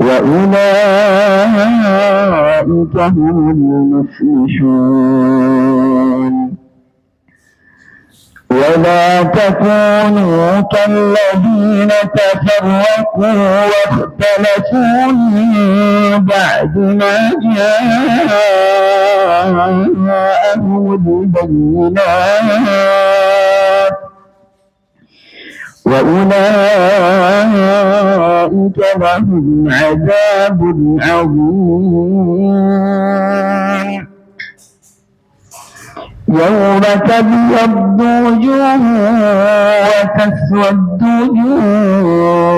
وأولئك هم المفلحون ولا تكونوا كالذين تفرقوا واختلفوا من بعد ما جاءهم البينات وأولئك لهم عذاب عظيم يوم تبيض وجوه وتسود وجوه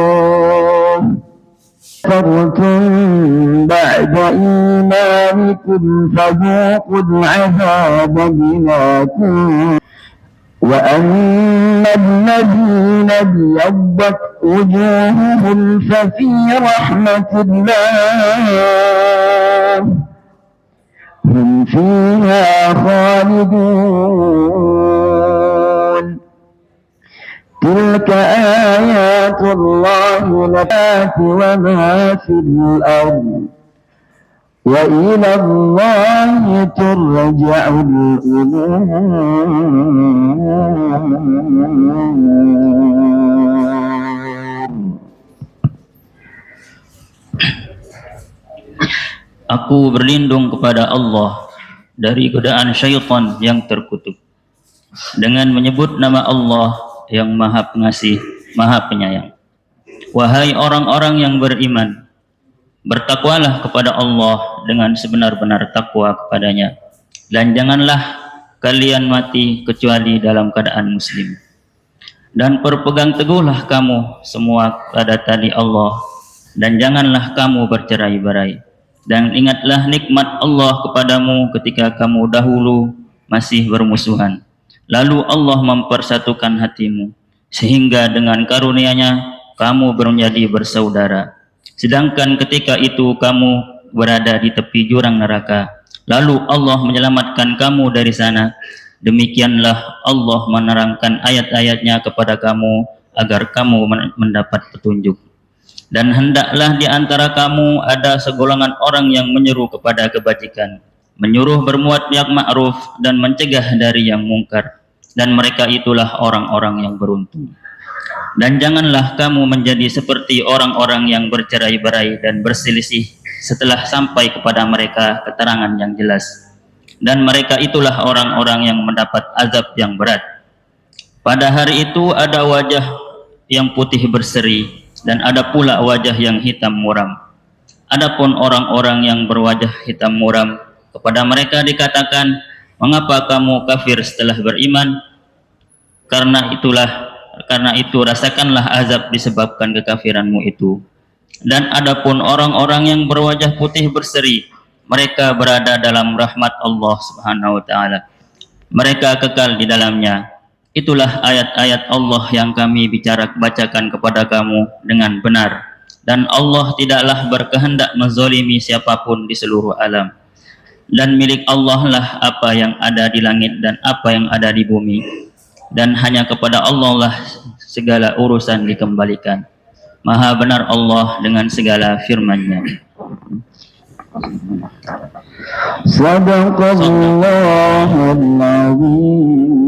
كفرتم بعد إيمانكم فذوقوا العذاب بما كنتم وأما الذين ابيضت وجوههم ففي رحمة الله هم فيها خالدون تلك آيات الله نبات وما في الأرض وإلى الله ترجع الأمور. Aku berlindung kepada Allah dari godaan syaitan yang terkutuk dengan menyebut nama Allah yang Maha Pengasih, Maha Penyayang. Wahai orang-orang yang beriman, bertakwalah kepada Allah dengan sebenar-benar takwa kepadanya, dan janganlah kalian mati kecuali dalam keadaan muslim. Dan berpegang teguhlah kamu semua pada tali Allah, dan janganlah kamu bercerai-berai. Dan ingatlah nikmat Allah kepadamu ketika kamu dahulu masih bermusuhan. Lalu Allah mempersatukan hatimu, sehingga dengan karunia-Nya kamu menjadi bersaudara. Sedangkan ketika itu kamu berada di tepi jurang neraka, lalu Allah menyelamatkan kamu dari sana. Demikianlah Allah menerangkan ayat-ayat-Nya kepada kamu agar kamu mendapat petunjuk. Dan hendaklah di antara kamu ada segolongan orang yang menyeru kepada kebajikan, menyuruh berbuat yang ma'ruf dan mencegah dari yang mungkar, dan mereka itulah orang-orang yang beruntung. Dan janganlah kamu menjadi seperti orang-orang yang bercerai-berai dan berselisih setelah sampai kepada mereka keterangan yang jelas, dan mereka itulah orang-orang yang mendapat azab yang berat. Pada hari itu ada wajah yang putih berseri, dan ada pula wajah yang hitam muram. Adapun orang-orang yang berwajah hitam muram, kepada mereka dikatakan, mengapa kamu kafir setelah beriman? Karena itu rasakanlah azab disebabkan kekafiranmu itu. Dan adapun orang-orang yang berwajah putih berseri, mereka berada dalam rahmat Allah Subhanahu wa taala. Mereka kekal di dalamnya. Itulah ayat-ayat Allah yang kami bacakan kepada kamu dengan benar. Dan Allah tidaklah berkehendak menzalimi siapapun di seluruh alam. Dan milik Allah lah apa yang ada di langit dan apa yang ada di bumi. Dan hanya kepada Allah lah segala urusan dikembalikan. Maha benar Allah dengan segala firman-Nya. Sadaqallahul azim.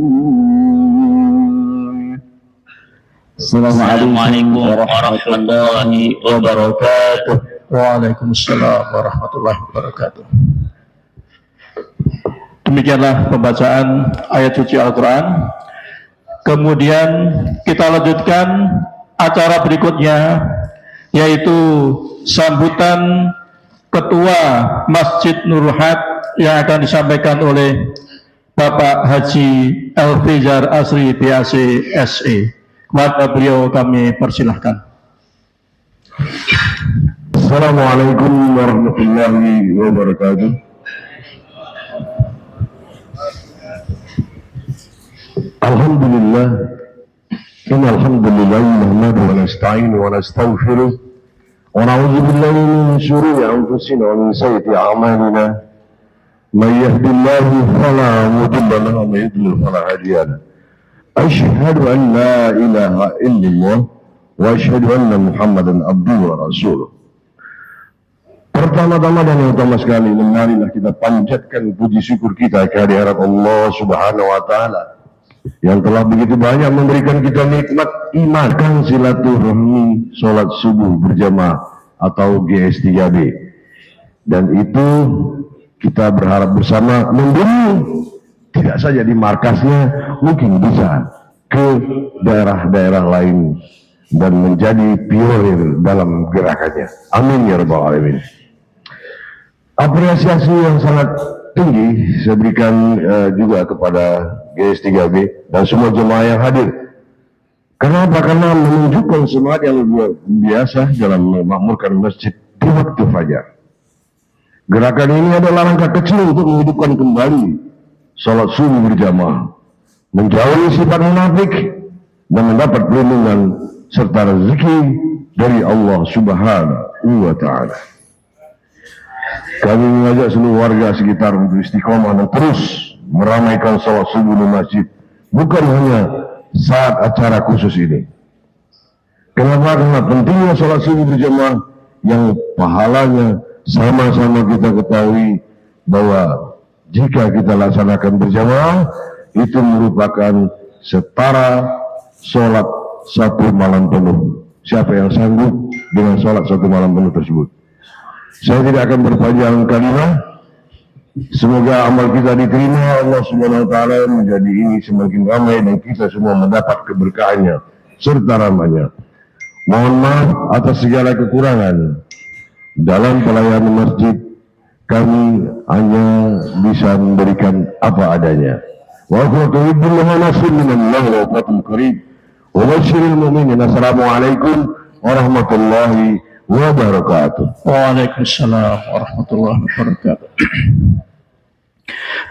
Assalamualaikum warahmatullahi wabarakatuh. Waalaikumsalam warahmatullahi wabarakatuh. Demikianlah pembacaan ayat suci Al-Quran. Kemudian kita lanjutkan acara berikutnya, yaitu sambutan Ketua Masjid Nurul Haq yang akan disampaikan oleh Bapak Haji Elfizar Asri BAC SE. Kepada beliau kami persilahkan. Assalamualaikum warahmatullahi wabarakatuh. Alhamdulillah, innal hamdalillah nahmaduhu wa nasta'inuhu wa nastaghfiruh wa na'udzu billahi min shururi anfusina wa min sayyiati a'malina. May yahdihillahu fala mudilla lahu wa may yudlil fala hadiya lahu. Asyhadu an la ilaha illallah wa asyhadu anna Muhammadan abduhu wa rasuluh. Pertama-tama dan yang utama sekali, marilah kita panjatkan puji syukur kita kehadirat Allah Subhanahu wa Ta'ala yang telah begitu banyak memberikan kita nikmat iman, silaturahmi, sholat subuh berjamaah atau GS3B, dan itu kita berharap bersama memberi tidak saja di markasnya, mungkin bisa ke daerah-daerah lain dan menjadi pionir dalam gerakannya. Amin ya rabbal alamin. Apresiasi yang sangat tinggi saya berikan juga kepada GS3B dan semua jemaah yang hadir. Kenapa? Karena menunjukkan semangat yang luar biasa dalam memakmurkan masjid di waktu fajar. Gerakan ini adalah langkah kecil untuk menghidupkan kembali sholat subuh berjamaah, menjauhi sifat munafik dan mendapat perlindungan serta rezeki dari Allah Subhanahu wa Ta'ala. Kami mengajak seluruh warga sekitar untuk istiqomah dan terus meramaikan sholat subuh di masjid, bukan hanya saat acara khusus ini. Kenapa? Karena pentingnya sholat subuh berjamaah yang pahalanya sama-sama kita ketahui bahwa jika kita laksanakan berjamaah itu merupakan setara sholat satu malam penuh. Siapa yang sanggup dengan sholat satu malam penuh tersebut? Saya tidak akan berpanjang kalimat. Semoga amal kita diterima Allah Subhanahu wa Ta'ala, menjadi ini semakin ramai dan kita semua mendapat keberkahannya serta rahmatnya. Mohon maaf atas segala kekurangan dalam pelayanan masjid. Kami hanya bisa memberikan apa adanya. Wa qultubillahi nasrun minallahi wa fathun qarib. Wa basyiril mu'minin. Assalamualaikum warahmatullahi wabarakatuh. Waalaikumsalam warahmatullahi wabarakatuh.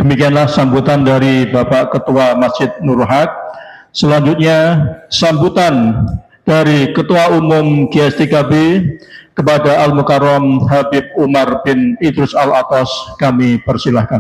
Demikianlah sambutan dari Bapak Ketua Masjid Nurul Haq. Selanjutnya sambutan dari Ketua Umum GS3B kepada Al-Mukarram Habib Umar bin Idrus Al-Atas, kami persilahkan.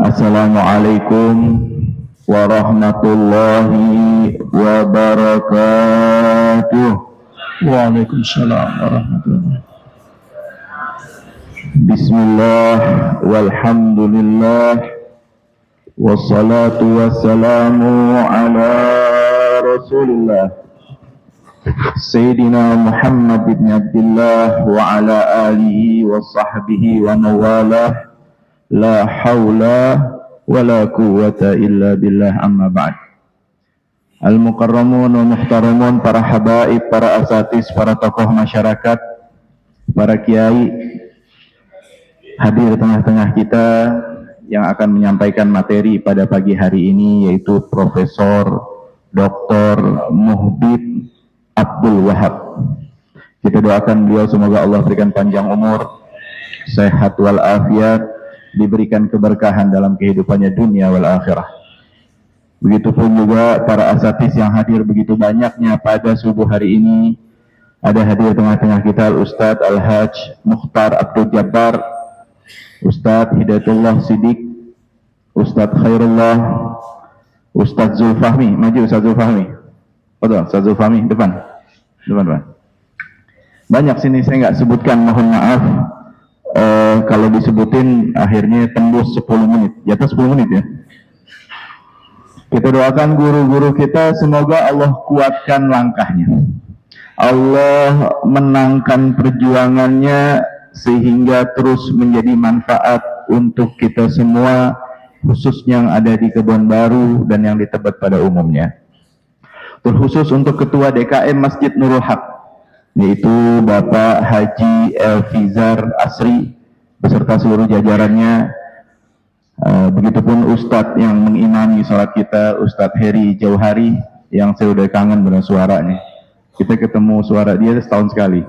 Assalamualaikum warahmatullahi wabarakatuh. Waalaikumsalam warahmatullahi. Bismillah walhamdulillah wassalatu wassalamu ala rasulillah Sayyidina Muhammad bin Abdullah wa ala alihi wa sahbihi wa mawalah. La hawla wa la quwwata illa billah, amma ba'd. Al-mukarramun wa muhtaramun, para habaib, para asatis, para tokoh masyarakat, para kiai hadir tengah-tengah kita yang akan menyampaikan materi pada pagi hari ini, yaitu Profesor Dr. Muhbib Abdul Wahab. Kita doakan beliau semoga Allah berikan panjang umur, sehat walafiat, diberikan keberkahan dalam kehidupannya dunia wal akhirah. Begitupun juga para asatis yang hadir begitu banyaknya pada subuh hari ini. Ada hadir tengah-tengah kita Ustadz Al-Hajj Mukhtar Abdul Jabbar, Ustadz Hidayatullah Siddiq, Ustadz Khairullah, Ustadz Zulfahmi. Maju Ustadz Zulfahmi. Ustadz Zulfahmi, depan. Banyak sini saya nggak sebutkan, mohon maaf. Kalau disebutin akhirnya tembus 10 menit, di atas 10 menit ya. Kita doakan guru-guru kita, semoga Allah kuatkan langkahnya, Allah menangkan perjuangannya sehingga terus menjadi manfaat untuk kita semua, khususnya yang ada di Kebon Baru dan yang di Tebet pada umumnya. Terkhusus untuk Ketua DKM Masjid Nurul Haq, yaitu Bapak Haji Elfizar Asri beserta seluruh jajarannya. Begitupun Ustadz yang mengimami sholat kita, Ustadz Heri Jauhari, yang saya udah kangen dengan suaranya. Kita ketemu suara dia setahun sekali,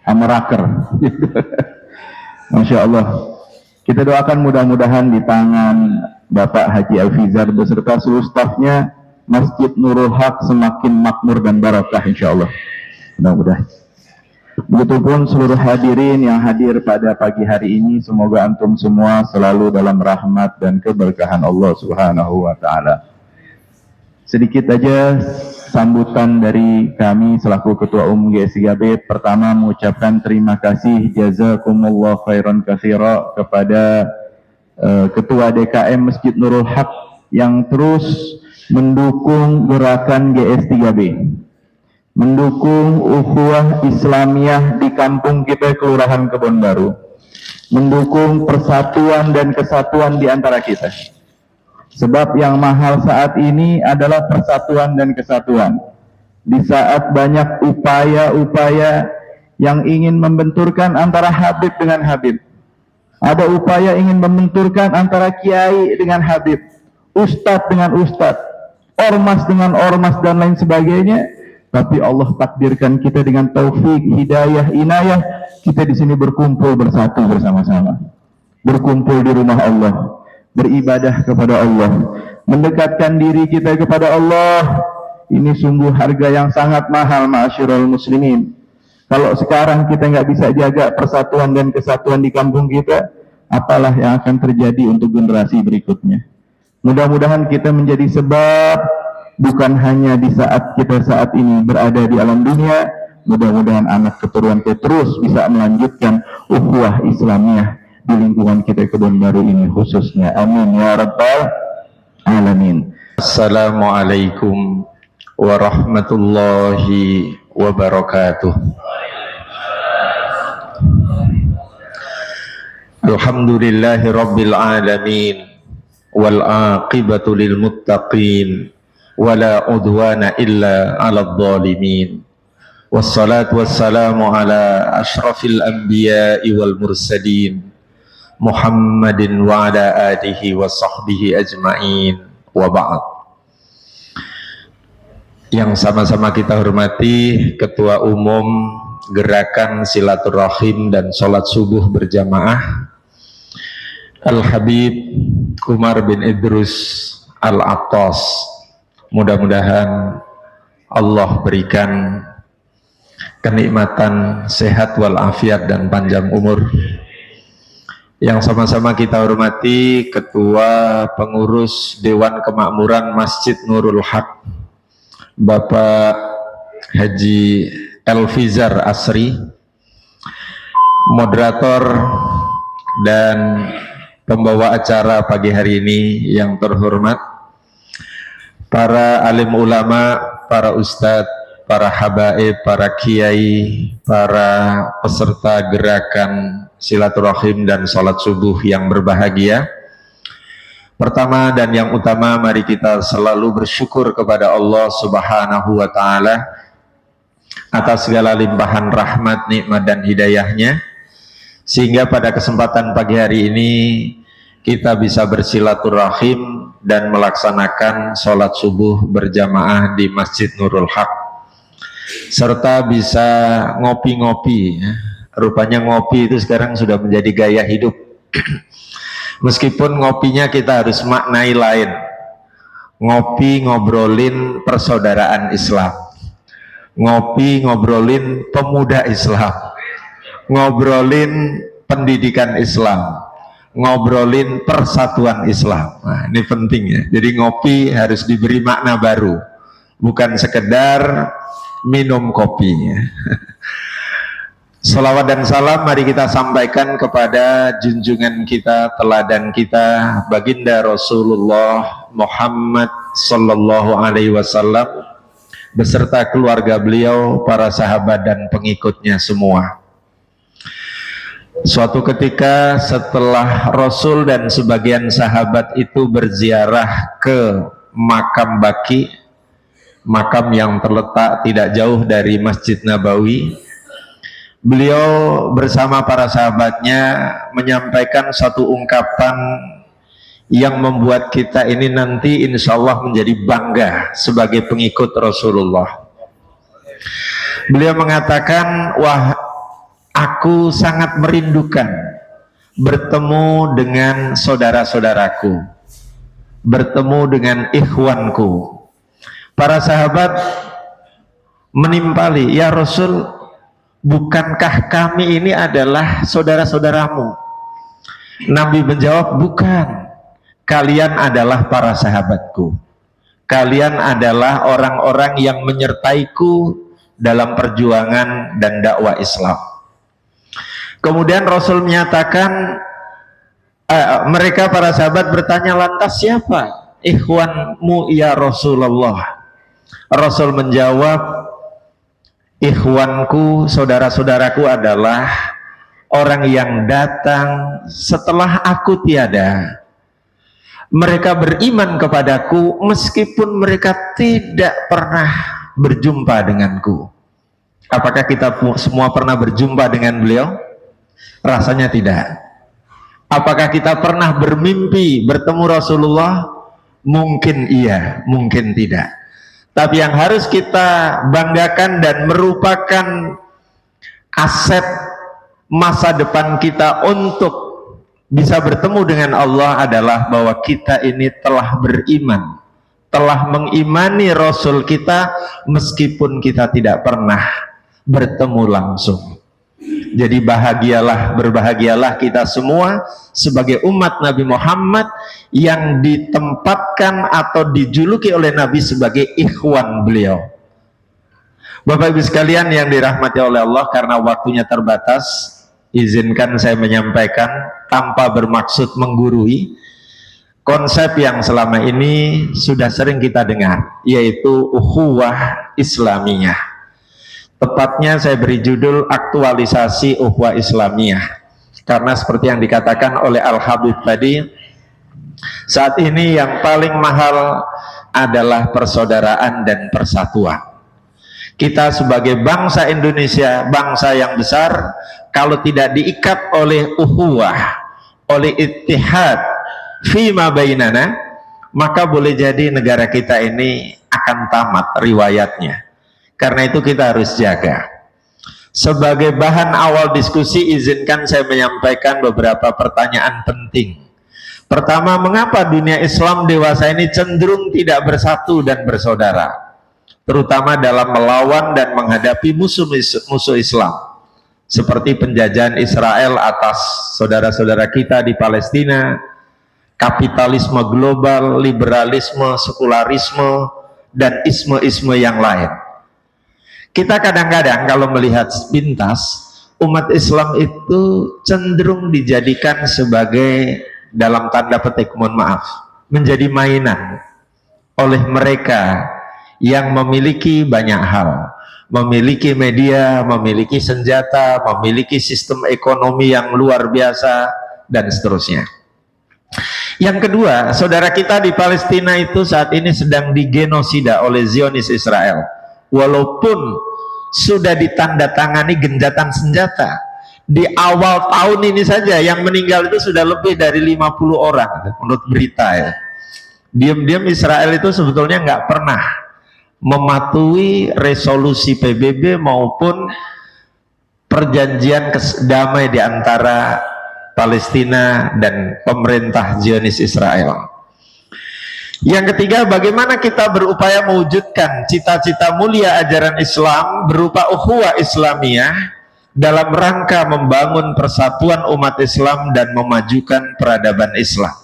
sama raker. Masya Allah. Kita doakan mudah-mudahan di tangan Bapak Haji Elfizar beserta seluruh stafnya, Masjid Nurul Haq semakin makmur dan barakah insya Allah. Mudah-mudahan. Begitupun seluruh hadirin yang hadir pada pagi hari ini, semoga antum semua selalu dalam rahmat dan keberkahan Allah Subhanahu wa taala. Sedikit aja sambutan dari kami selaku Ketua Umum GSIKB. Pertama, mengucapkan terima kasih jazakumullah khairan katsira kepada Ketua DKM Masjid Nurul Haq yang terus mendukung gerakan GS3B, mendukung ukhuwah Islamiyah di kampung kita Kelurahan Kebon Baru, mendukung persatuan dan kesatuan di antara kita. Sebab yang mahal saat ini adalah persatuan dan kesatuan. Di saat banyak upaya-upaya yang ingin membenturkan antara Habib dengan Habib, ada upaya ingin membenturkan antara kiai dengan Habib, ustadz dengan ustadz, ormas dengan ormas dan lain sebagainya. Tapi Allah takdirkan kita dengan taufik, hidayah, inayah, kita di sini berkumpul bersatu bersama-sama, berkumpul di rumah Allah, beribadah kepada Allah, mendekatkan diri kita kepada Allah. Ini sungguh harga yang sangat mahal, ma'asyiral muslimin. Kalau sekarang kita nggak bisa jaga persatuan dan kesatuan di kampung kita, apalah yang akan terjadi untuk generasi berikutnya. Mudah-mudahan kita menjadi sebab, bukan hanya di saat kita saat ini berada di alam dunia, mudah-mudahan anak keturunan kita terus bisa melanjutkan ukhuwah Islamiyah di lingkungan kita Kebon Baru ini khususnya. Amin ya rabbal alamin. Assalamualaikum warahmatullahi wabarakatuh. Alhamdulillahi rabbil alamin, wal aqibatu lil muttaqin, wala udwana illa 'alal zalimin. Wassalatu wassalamu ala asyrafil anbiya'i wal mursalin, Muhammadin wa ala alihi wa sahbihi ajma'in, wa ba'd. Yang sama-sama kita hormati Ketua Umum Gerakan Silaturahim dan Sholat Subuh Berjamaah, Al-Habib Umar bin Idrus Al-Attas. Mudah-mudahan Allah berikan kenikmatan sehat walafiat dan panjang umur. Yang sama-sama kita hormati Ketua Pengurus Dewan Kemakmuran Masjid Nurul Haq, Bapak Haji Elfizar Asri, moderator dan pembawa acara pagi hari ini yang terhormat, para alim ulama, para ustadz, para habaib, para kiai, para peserta gerakan silaturahim dan sholat subuh yang berbahagia. Pertama dan yang utama, mari kita selalu bersyukur kepada Allah Subhanahu wa ta'ala atas segala limpahan rahmat, nikmat dan hidayahnya, sehingga pada kesempatan pagi hari ini kita bisa bersilaturahim dan melaksanakan sholat subuh berjamaah di Masjid Nurul Haq, serta bisa ngopi-ngopi. Rupanya ngopi itu sekarang sudah menjadi gaya hidup. Meskipun ngopinya kita harus maknai lain. Ngopi ngobrolin persaudaraan Islam, ngopi ngobrolin pemuda Islam, ngobrolin pendidikan Islam, ngobrolin persatuan Islam. Nah, ini penting ya. Jadi ngopi harus diberi makna baru, bukan sekedar minum kopi ya. Salawat dan salam mari kita sampaikan kepada junjungan kita, teladan kita, baginda Rasulullah Muhammad sallallahu alaihi wasallam beserta keluarga beliau, para sahabat dan pengikutnya semua. Suatu ketika setelah Rasul dan sebagian sahabat itu berziarah ke makam Baqi, makam yang terletak tidak jauh dari Masjid Nabawi, beliau bersama para sahabatnya menyampaikan satu ungkapan yang membuat kita ini nanti insya Allah menjadi bangga sebagai pengikut Rasulullah. Beliau mengatakan, wah, aku sangat merindukan bertemu dengan saudara-saudaraku, bertemu dengan ikhwanku. Para sahabat menimpali, "Ya Rasul, bukankah kami ini adalah saudara-saudaramu?" Nabi menjawab, "Bukan, kalian adalah para sahabatku. Kalian adalah orang-orang yang menyertaiku dalam perjuangan dan dakwah Islam." Kemudian Rasul menyatakan, mereka para sahabat bertanya, "Lantas siapa ikhwanmu ya Rasulullah?" Rasul menjawab, "Ikhwanku, saudara-saudaraku adalah orang yang datang setelah aku tiada. Mereka beriman kepadaku meskipun mereka tidak pernah berjumpa denganku." Apakah kita semua pernah berjumpa dengan beliau? Rasanya tidak. Apakah kita pernah bermimpi bertemu Rasulullah? Mungkin iya, mungkin tidak. Tapi yang harus kita banggakan dan merupakan aset masa depan kita untuk bisa bertemu dengan Allah adalah bahwa kita ini telah beriman, telah mengimani Rasul kita meskipun kita tidak pernah bertemu langsung. Jadi berbahagialah kita semua sebagai umat Nabi Muhammad yang ditempatkan atau dijuluki oleh Nabi sebagai ikhwan beliau. Bapak Ibu sekalian yang dirahmati oleh Allah, karena waktunya terbatas, izinkan saya menyampaikan tanpa bermaksud menggurui konsep yang selama ini sudah sering kita dengar, yaitu ukhuwah Islamiyah. Tepatnya saya beri judul aktualisasi ukhuwah Islamiyah, karena seperti yang dikatakan oleh Al-Habib tadi, saat ini yang paling mahal adalah persaudaraan dan persatuan. Kita sebagai bangsa Indonesia, bangsa yang besar, kalau tidak diikat oleh ukhuwah, oleh ittihad fima bainana, maka boleh jadi negara kita ini akan tamat riwayatnya. Karena itu kita harus jaga. Sebagai bahan awal diskusi, izinkan saya menyampaikan beberapa pertanyaan penting. Pertama, mengapa dunia Islam dewasa ini cenderung tidak bersatu dan bersaudara, terutama dalam melawan dan menghadapi musuh Islam, seperti penjajahan Israel atas saudara-saudara kita di Palestina, kapitalisme global, liberalisme, sekularisme, dan isme-isme yang lain. Kita kadang-kadang kalau melihat sepintas, umat Islam itu cenderung dijadikan sebagai, dalam tanda petik, mohon maaf, menjadi mainan oleh mereka yang memiliki banyak hal, memiliki media, memiliki senjata, memiliki sistem ekonomi yang luar biasa, dan seterusnya. Yang kedua, saudara kita di Palestina itu saat ini sedang digenosida oleh Zionis Israel. Walaupun sudah ditandatangani gencatan senjata, di awal tahun ini saja yang meninggal itu sudah lebih dari 50 orang menurut berita ya. Diam-diam Israel itu sebetulnya nggak pernah mematuhi resolusi PBB maupun perjanjian damai di antara Palestina dan pemerintah Zionis Israel. Yang ketiga, bagaimana kita berupaya mewujudkan cita-cita mulia ajaran Islam berupa ukhuwah Islamiyah dalam rangka membangun persatuan umat Islam dan memajukan peradaban Islam.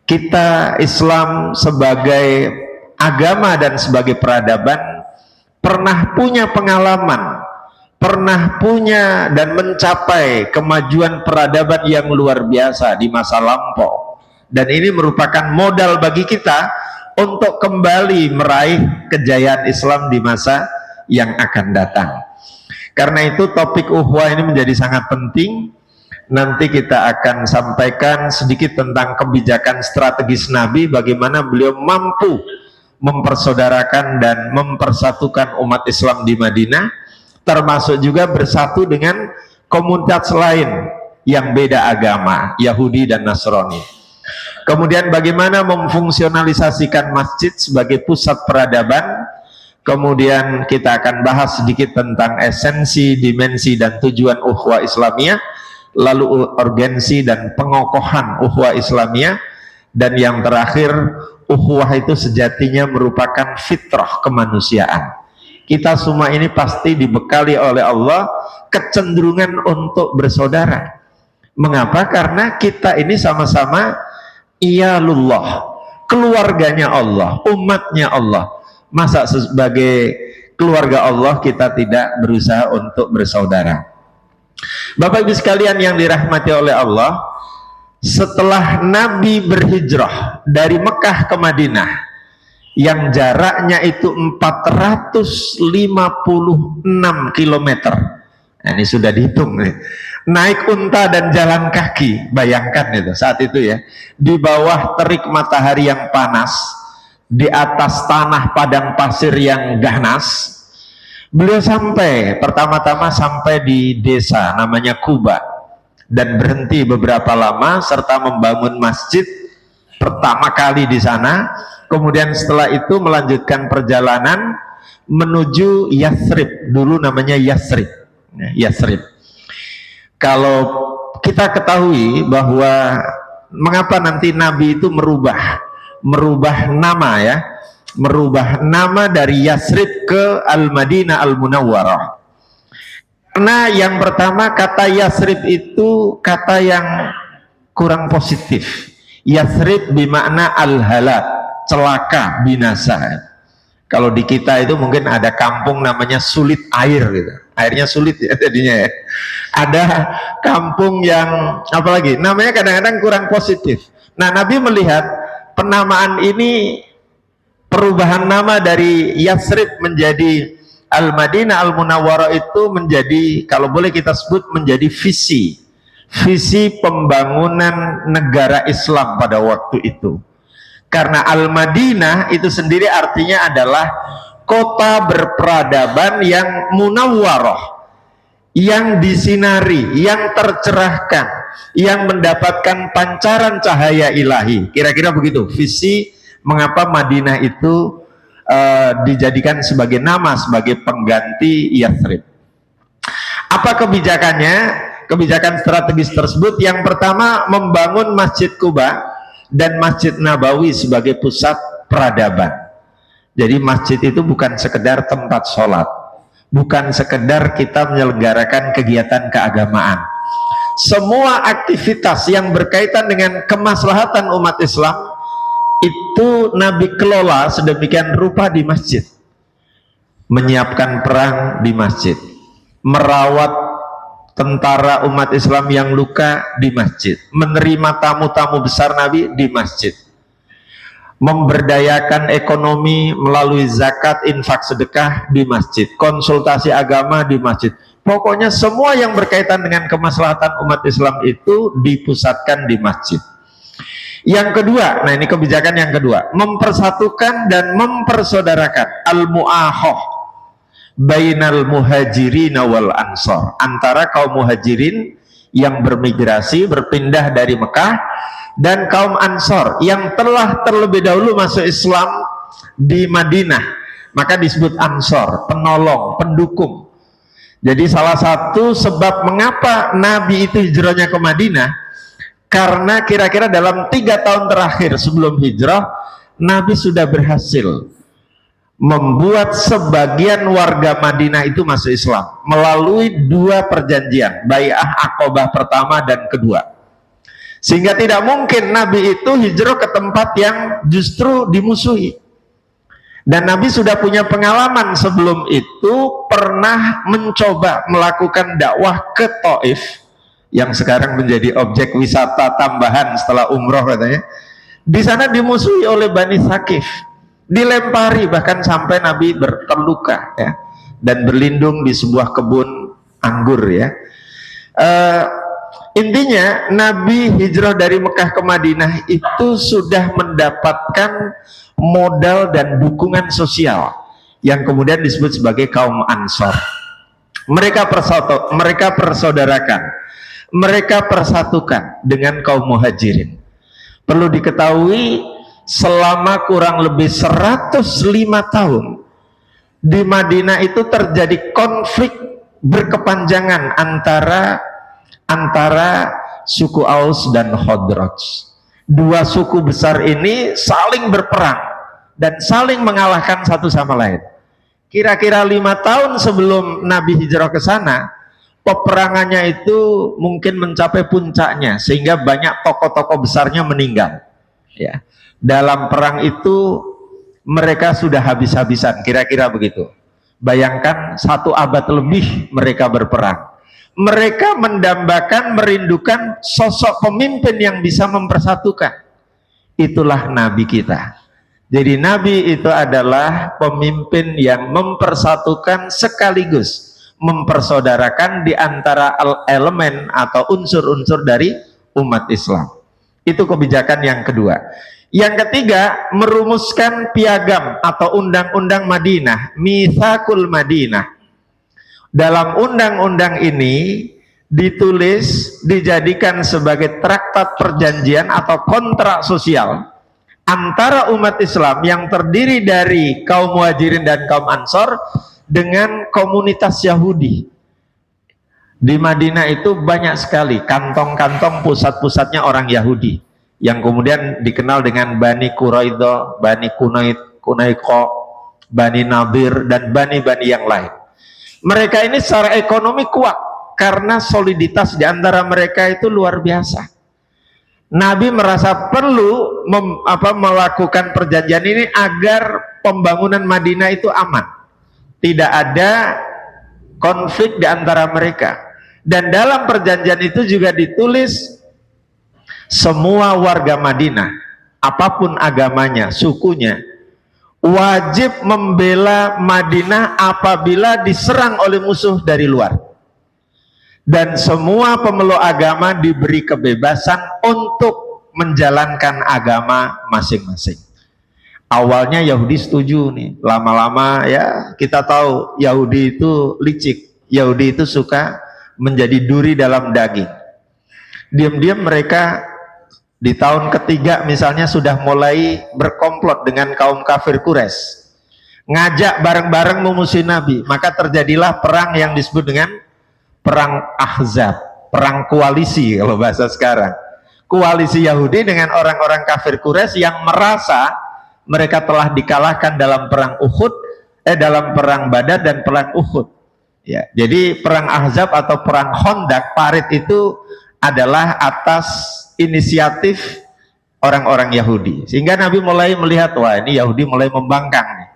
Kita Islam sebagai agama dan sebagai peradaban pernah punya pengalaman, pernah punya dan mencapai kemajuan peradaban yang luar biasa di masa lampau. Dan ini merupakan modal bagi kita untuk kembali meraih kejayaan Islam di masa yang akan datang. Karena itu topik ukhuwah ini menjadi sangat penting. Nanti kita akan sampaikan sedikit tentang kebijakan strategis Nabi, bagaimana beliau mampu mempersaudarakan dan mempersatukan umat Islam di Madinah, termasuk juga bersatu dengan komunitas lain yang beda agama, Yahudi dan Nasrani. Kemudian bagaimana memfungsionalisasikan masjid sebagai pusat peradaban. Kemudian kita akan bahas sedikit tentang esensi, dimensi, dan tujuan ukhuwah Islamiyah, lalu urgensi dan pengokohan ukhuwah Islamiyah, dan yang terakhir, ukhuwah itu sejatinya merupakan fitrah kemanusiaan kita semua ini pasti dibekali oleh Allah kecenderungan untuk bersaudara. Mengapa? Karena kita ini sama-sama iyalullah, keluarganya Allah, umatnya Allah. Masa sebagai keluarga Allah kita tidak berusaha untuk bersaudara? Bapak Ibu sekalian yang dirahmati oleh Allah, setelah Nabi berhijrah dari Mekah ke Madinah yang jaraknya itu 456 km. Nah, ini sudah dihitung nih. Naik unta dan jalan kaki, bayangkan itu saat itu ya, di bawah terik matahari yang panas, di atas tanah padang pasir yang ganas. Beliau sampai, pertama-tama sampai di desa namanya Kuba dan berhenti beberapa lama serta membangun masjid pertama kali di sana. Kemudian setelah itu melanjutkan perjalanan menuju Yathrib, dulu namanya Yathrib. Yathrib. Kalau kita ketahui bahwa mengapa nanti Nabi itu merubah nama ya, merubah nama dari Yathrib ke Al-Madinah Al-Munawwarah. Karena yang pertama, kata Yathrib itu kata yang kurang positif. Yathrib bermakna al-halak, celaka, binasa. Kalau di kita itu mungkin ada kampung namanya sulit air gitu. Airnya sulit ya jadinya ya. Ada kampung yang apalagi namanya kadang-kadang kurang positif. Nah, Nabi melihat penamaan ini, perubahan nama dari Yathrib menjadi Al-Madinah Al-Munawwarah itu menjadi, kalau boleh kita sebut, menjadi visi pembangunan negara Islam pada waktu itu. Karena Al-Madinah itu sendiri artinya adalah kota berperadaban yang munawwarah, yang disinari, yang tercerahkan, yang mendapatkan pancaran cahaya ilahi. Kira-kira begitu visi mengapa Madinah itu dijadikan sebagai nama, sebagai pengganti Yathrib. Apa kebijakannya? Kebijakan strategis tersebut yang pertama, membangun Masjid Kuba dan Masjid Nabawi sebagai pusat peradaban. Jadi masjid itu bukan sekedar tempat sholat, bukan sekedar kita menyelenggarakan kegiatan keagamaan. Semua aktivitas yang berkaitan dengan kemaslahatan umat Islam itu Nabi kelola sedemikian rupa di masjid. Menyiapkan perang di masjid, merawat tentara umat Islam yang luka di masjid, menerima tamu-tamu besar Nabi di masjid, memberdayakan ekonomi melalui zakat, infak, sedekah di masjid, konsultasi agama di masjid. Pokoknya semua yang berkaitan dengan kemaslahatan umat Islam itu dipusatkan di masjid. Yang kedua, nah ini kebijakan yang kedua, mempersatukan dan mempersaudarakan al-mu'ahoh bainal muhajirin wal ansor, antara kaum muhajirin yang bermigrasi, berpindah dari Mekah, dan kaum Ansor yang telah terlebih dahulu masuk Islam di Madinah, maka disebut Ansor, penolong, pendukung. Jadi salah satu sebab mengapa Nabi itu hijrahnya ke Madinah, karena kira-kira dalam 3 tahun terakhir sebelum hijrah, Nabi sudah berhasil membuat sebagian warga Madinah itu masuk Islam melalui 2 perjanjian, Bai'ah Aqobah pertama dan kedua. Sehingga tidak mungkin Nabi itu hijrah ke tempat yang justru dimusuhi. Dan Nabi sudah punya pengalaman sebelum itu, pernah mencoba melakukan dakwah ke Taif, yang sekarang menjadi objek wisata tambahan setelah umroh katanya. Di sana dimusuhi oleh Bani Thaqif, dilempari, bahkan sampai Nabi terluka ya, dan berlindung di sebuah kebun anggur ya. Intinya Nabi hijrah dari Mekah ke Madinah itu sudah mendapatkan modal dan dukungan sosial yang kemudian disebut sebagai kaum Ansor. Mereka persaudarakan, mereka persatukan dengan kaum muhajirin. Perlu diketahui, selama kurang lebih 105 tahun di Madinah itu terjadi konflik berkepanjangan antara suku Aus dan Khadraj. 2 suku besar ini saling berperang dan saling mengalahkan satu sama lain. Kira-kira 5 tahun sebelum Nabi hijrah ke sana, peperangannya itu mungkin mencapai puncaknya sehingga banyak tokoh-tokoh besarnya meninggal. Ya, dalam perang itu mereka sudah habis-habisan, kira-kira begitu. Bayangkan 1 abad lebih mereka berperang. Mereka mendambakan, merindukan sosok pemimpin yang bisa mempersatukan. Itulah Nabi kita. Jadi Nabi itu adalah pemimpin yang mempersatukan sekaligus mempersaudarakan di antara elemen atau unsur-unsur dari umat Islam. Itu kebijakan yang kedua. Yang ketiga, merumuskan piagam atau undang-undang Madinah, Mitsaqul Madinah. Dalam undang-undang ini ditulis, dijadikan sebagai traktat perjanjian atau kontrak sosial antara umat Islam yang terdiri dari kaum Muhajirin dan kaum Ansor dengan komunitas Yahudi. Di Madinah itu banyak sekali kantong-kantong pusat-pusatnya orang Yahudi yang kemudian dikenal dengan Bani Quraidah, Bani Qunaiqa, Bani Nadir, dan Bani-Bani yang lain. Mereka ini secara ekonomi kuat karena soliditas di antara mereka itu luar biasa. Nabi merasa perlu melakukan perjanjian ini agar pembangunan Madinah itu aman. Tidak ada konflik di antara mereka. Dan dalam perjanjian itu juga ditulis semua warga Madinah, apapun agamanya, sukunya, wajib membela Madinah apabila diserang oleh musuh dari luar. Dan semua pemeluk agama diberi kebebasan untuk menjalankan agama masing-masing. Awalnya Yahudi setuju nih, lama-lama ya kita tahu Yahudi itu licik, Yahudi itu suka menjadi duri dalam daging. Diam-diam mereka di tahun ketiga misalnya sudah mulai berkomplot dengan kaum kafir Quraisy, ngajak bareng-bareng memusuhi Nabi. Maka terjadilah perang yang disebut dengan perang Ahzab, perang koalisi kalau bahasa sekarang. Koalisi Yahudi dengan orang-orang kafir Quraisy yang merasa mereka telah dikalahkan dalam perang dalam perang Badar dan perang Uhud. Ya, jadi perang Ahzab atau perang Khandaq, Parit itu adalah atas inisiatif orang-orang Yahudi. Sehingga Nabi mulai melihat, wah ini Yahudi mulai membangkang nih.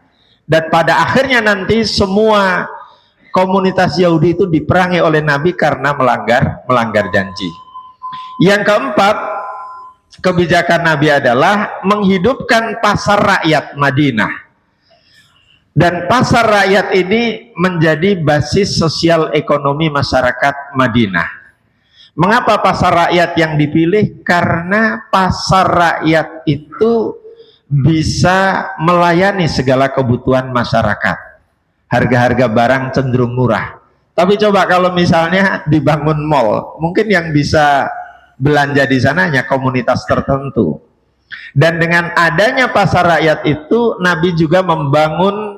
Dan pada akhirnya nanti semua komunitas Yahudi itu diperangi oleh Nabi karena melanggar janji. Yang keempat, kebijakan Nabi adalah menghidupkan pasar rakyat Madinah. Dan pasar rakyat ini menjadi basis sosial ekonomi masyarakat Madinah. Mengapa pasar rakyat yang dipilih? Karena pasar rakyat itu bisa melayani segala kebutuhan masyarakat. Harga-harga barang cenderung murah. Tapi coba kalau misalnya dibangun mall, mungkin yang bisa belanja di sana hanya komunitas tertentu. Dan dengan adanya pasar rakyat itu, Nabi juga membangun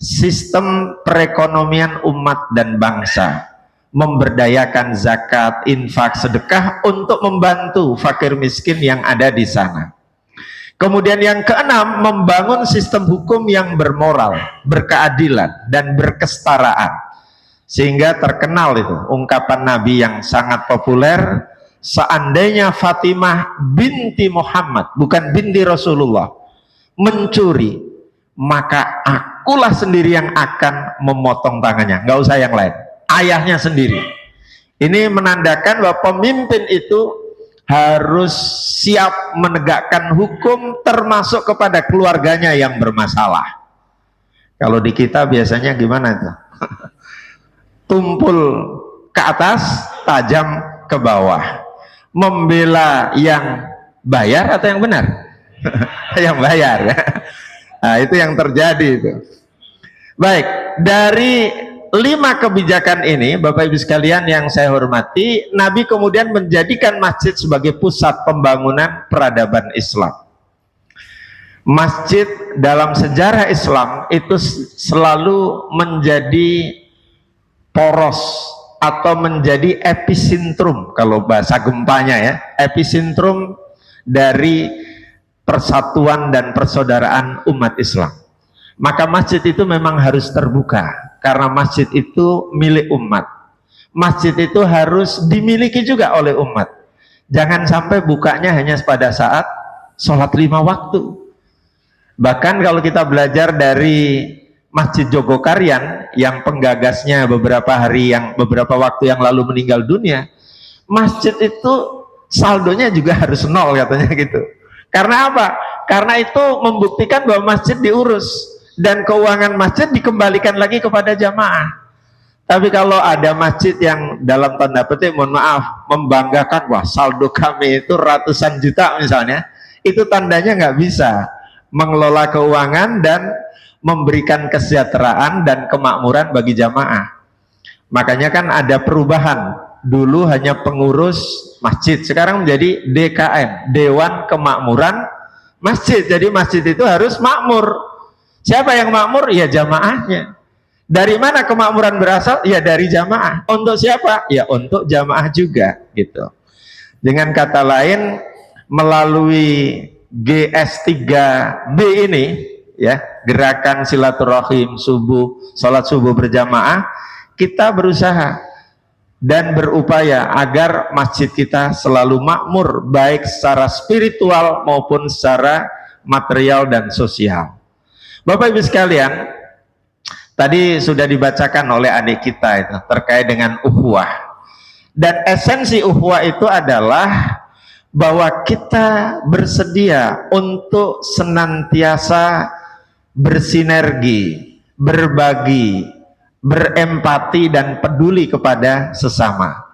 sistem perekonomian umat dan bangsa, memberdayakan zakat, infak, sedekah untuk membantu fakir miskin yang ada di sana. Kemudian yang keenam, membangun sistem hukum yang bermoral, berkeadilan, dan berkesetaraan. Sehingga terkenal itu ungkapan Nabi yang sangat populer, seandainya Fatimah binti Muhammad, bukan binti Rasulullah, mencuri, maka akulah sendiri yang akan memotong tangannya, nggak usah yang lain, ayahnya sendiri. Ini menandakan bahwa pemimpin itu harus siap menegakkan hukum termasuk kepada keluarganya yang bermasalah. Kalau di kita biasanya gimana tuh? Tumpul ke atas, tajam ke bawah. Membela yang bayar atau yang benar? Yang bayar. Nah, itu yang terjadi itu. Baik, dari 5 kebijakan ini, Bapak Ibu sekalian yang saya hormati, Nabi kemudian menjadikan masjid sebagai pusat pembangunan peradaban Islam. Masjid dalam sejarah Islam itu selalu menjadi poros atau menjadi epicentrum, kalau bahasa gempanya ya, epicentrum dari persatuan dan persaudaraan umat Islam. Maka masjid itu memang harus terbuka, karena masjid itu milik umat. Masjid itu harus dimiliki juga oleh umat. Jangan sampai bukanya hanya pada saat sholat 5 waktu. Bahkan kalau kita belajar dari Masjid Jogokarian yang penggagasnya beberapa waktu yang lalu meninggal dunia, masjid itu saldonya juga harus 0 katanya gitu. Karena apa? Karena itu membuktikan bahwa masjid diurus dan keuangan masjid dikembalikan lagi kepada jamaah. Tapi kalau ada masjid yang dalam tanda petik, mohon maaf, membanggakan, wah saldo kami itu ratusan juta misalnya, itu tandanya nggak bisa mengelola keuangan dan memberikan kesejahteraan dan kemakmuran bagi jamaah. Makanya kan ada perubahan, dulu hanya pengurus masjid, sekarang menjadi DKM, Dewan Kemakmuran Masjid. Jadi masjid itu harus makmur. Siapa yang makmur? Ya jamaahnya. Dari mana kemakmuran berasal? Ya dari jamaah. Untuk siapa? Ya untuk jamaah juga gitu. Dengan kata lain, melalui GS3B ini ya, gerakan silaturahim subuh, sholat subuh berjamaah, kita berusaha dan berupaya agar masjid kita selalu makmur, baik secara spiritual maupun secara material dan sosial. Bapak Ibu sekalian, tadi sudah dibacakan oleh adik kita itu terkait dengan ukhuwah. Dan esensi ukhuwah itu adalah bahwa kita bersedia untuk senantiasa bersinergi, berbagi, berempati dan peduli kepada sesama.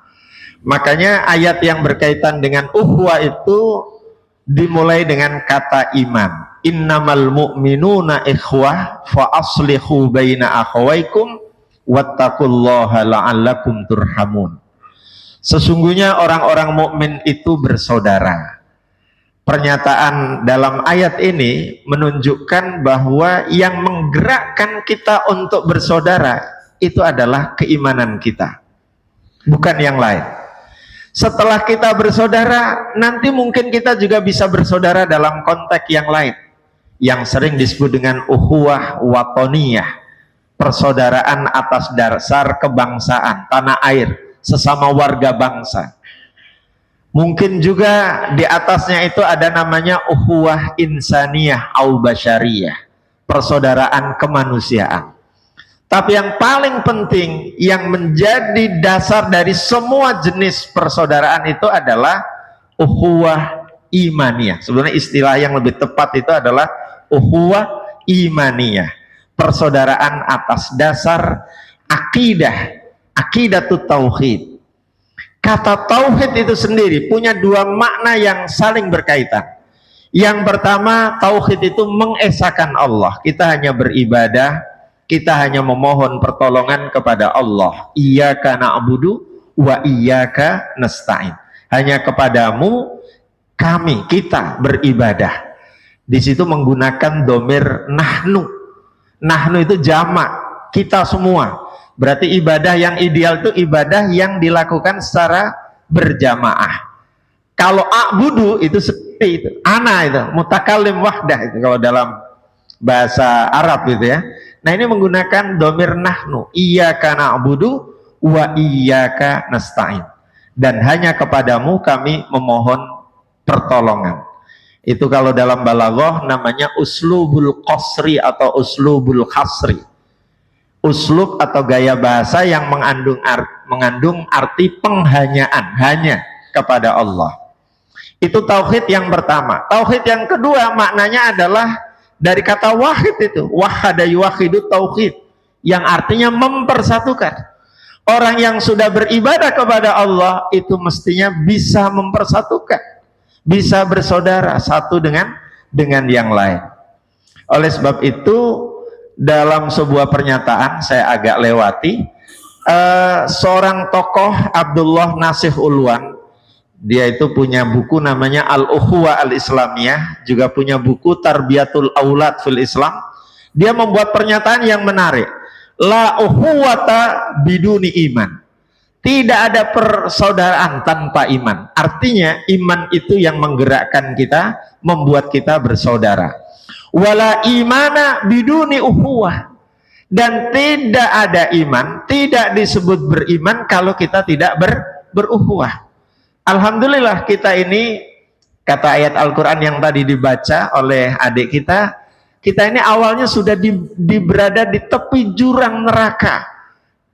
Makanya ayat yang berkaitan dengan ukhuwah itu dimulai dengan kata iman. Innamal mu'minuna ikhwah fa aslihu baina akhawaikum wattaqullaha la'allakum turhamun. Sesungguhnya orang-orang mukmin itu bersaudara. Pernyataan dalam ayat ini menunjukkan bahwa yang menggerakkan kita untuk bersaudara itu adalah keimanan kita, bukan yang lain. Setelah kita bersaudara, nanti mungkin kita juga bisa bersaudara dalam konteks yang lain, yang sering disebut dengan ukhuwah watoniyah, persaudaraan atas dasar kebangsaan, tanah air, sesama warga bangsa. Mungkin juga di atasnya itu ada namanya ukhuwah insaniyah au basyariyah, persaudaraan kemanusiaan. Tapi yang paling penting, yang menjadi dasar dari semua jenis persaudaraan itu adalah ukhuwah imaniyah. Sebenarnya istilah yang lebih tepat itu adalah ukhuwah imaniyah, persaudaraan atas dasar akidah, aqidatut tauhid. Kata tauhid itu sendiri punya dua makna yang saling berkaitan. Yang pertama, tauhid itu mengesahkan Allah. Kita hanya beribadah, kita hanya memohon pertolongan kepada Allah. Iyyaka na'budu wa iyyaka nasta'in. Hanya kepadamu kita beribadah. Di situ menggunakan domir nahnu. Nahnu itu jamak, kita semua. Berarti ibadah yang ideal itu ibadah yang dilakukan secara berjamaah. Kalau a'budu itu seperti itu, ana itu, mutakallim wahdah itu kalau dalam bahasa Arab gitu ya. Nah ini menggunakan domir nahnu, iyyaka na'budu wa iyyaka nasta'in. Dan hanya kepadamu kami memohon pertolongan. Itu kalau dalam balaghah namanya uslubul qasri atau uslubul khasri. Uslub atau gaya bahasa yang mengandung arti penghanyaan, hanya kepada Allah. Itu tauhid yang pertama. Tauhid yang kedua maknanya adalah dari kata wahid itu, wahada yuwahidu tauhid, yang artinya mempersatukan. Orang yang sudah beribadah kepada Allah itu mestinya bisa mempersatukan, bisa bersaudara satu dengan yang lain. Oleh sebab itu, dalam sebuah pernyataan saya agak lewati, seorang tokoh Abdullah Nasih Ulwan, dia itu punya buku namanya Al-Ukhuwah Al-Islamiyah, juga punya buku Tarbiyatul Aulad fil Islam. Dia membuat pernyataan yang menarik, la ukhuwata biduni iman. Tidak ada persaudaraan tanpa iman. Artinya iman itu yang menggerakkan kita, membuat kita bersaudara. Wala imana biduni uhuwah. Dan tidak ada iman, tidak disebut beriman kalau kita tidak beruhuwah. Alhamdulillah kita ini, kata ayat Al-Quran yang tadi dibaca oleh adik kita ini awalnya sudah berada di tepi jurang neraka.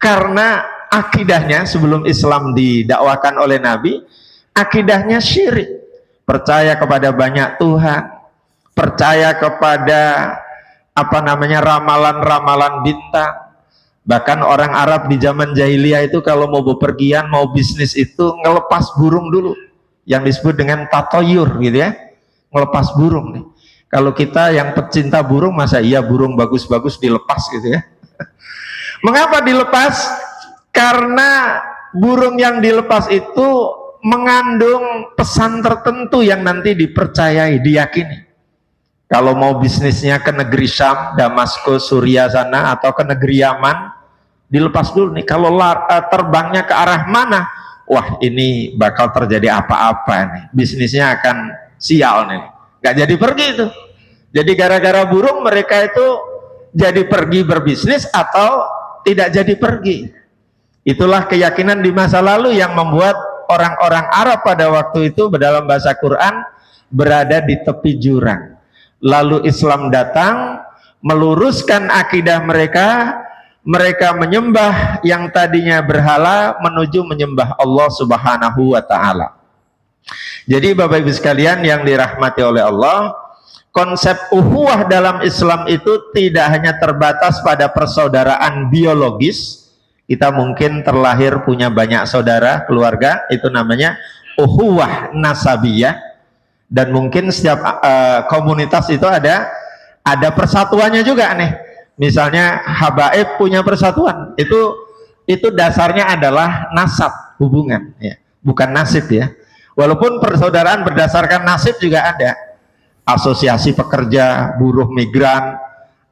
Karena akidahnya sebelum Islam didakwakan oleh Nabi, akidahnya syirik. Percaya kepada banyak Tuhan, percaya kepada ramalan-ramalan bintang. Bahkan orang Arab di zaman jahiliyah itu kalau mau bepergian, mau bisnis itu ngelepas burung dulu, yang disebut dengan tatoyur gitu ya, ngelepas burung nih. Kalau kita yang pecinta burung, masa iya burung bagus-bagus dilepas gitu ya. Mengapa dilepas? Karena burung yang dilepas itu mengandung pesan tertentu yang nanti dipercayai, diyakini. Kalau mau bisnisnya ke negeri Syam, Damaskus, Suria sana, atau ke negeri Yaman, dilepas dulu nih. Kalau terbangnya ke arah mana, wah ini bakal terjadi apa-apa nih, bisnisnya akan sial nih, nggak jadi pergi itu. Jadi gara-gara burung mereka itu jadi pergi berbisnis atau tidak jadi pergi. Itulah keyakinan di masa lalu yang membuat orang-orang Arab pada waktu itu dalam bahasa Quran berada di tepi jurang. Lalu Islam datang meluruskan akidah mereka. Mereka menyembah yang tadinya berhala menuju menyembah Allah Subhanahu wa ta'ala. Jadi Bapak Ibu sekalian yang dirahmati oleh Allah, konsep uhuwah dalam Islam itu tidak hanya terbatas pada persaudaraan biologis. Kita mungkin terlahir punya banyak saudara, keluarga, itu namanya uhuwah nasabiyah. Dan mungkin setiap komunitas itu ada persatuannya juga nih. Misalnya habaib punya persatuan, itu dasarnya adalah nasab, hubungan ya, bukan nasib ya. Walaupun persaudaraan berdasarkan nasib juga ada. Asosiasi pekerja buruh migran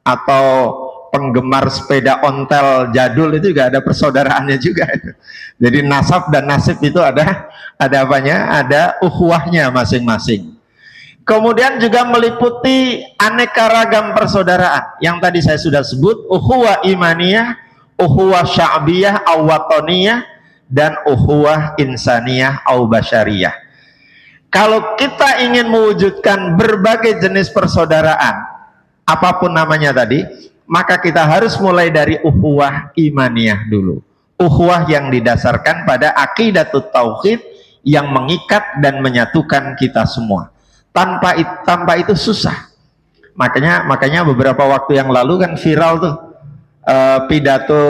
atau penggemar sepeda ontel jadul itu juga ada persaudaraannya juga itu. Jadi nasab dan nasib itu ada apanya? Ada ukhuwahnya masing-masing. Kemudian juga meliputi aneka ragam persaudaraan yang tadi saya sudah sebut, ukhuwah imaniyah, ukhuwah sya'biyah aw watoniyah, dan ukhuwah insaniyah aw basyariyah. Kalau kita ingin mewujudkan berbagai jenis persaudaraan, apapun namanya tadi, maka kita harus mulai dari ukhuwah imaniyah dulu. Ukhuwah yang didasarkan pada aqidatut tauhid yang mengikat dan menyatukan kita semua. Tanpa itu susah. Makanya beberapa waktu yang lalu kan viral tuh pidato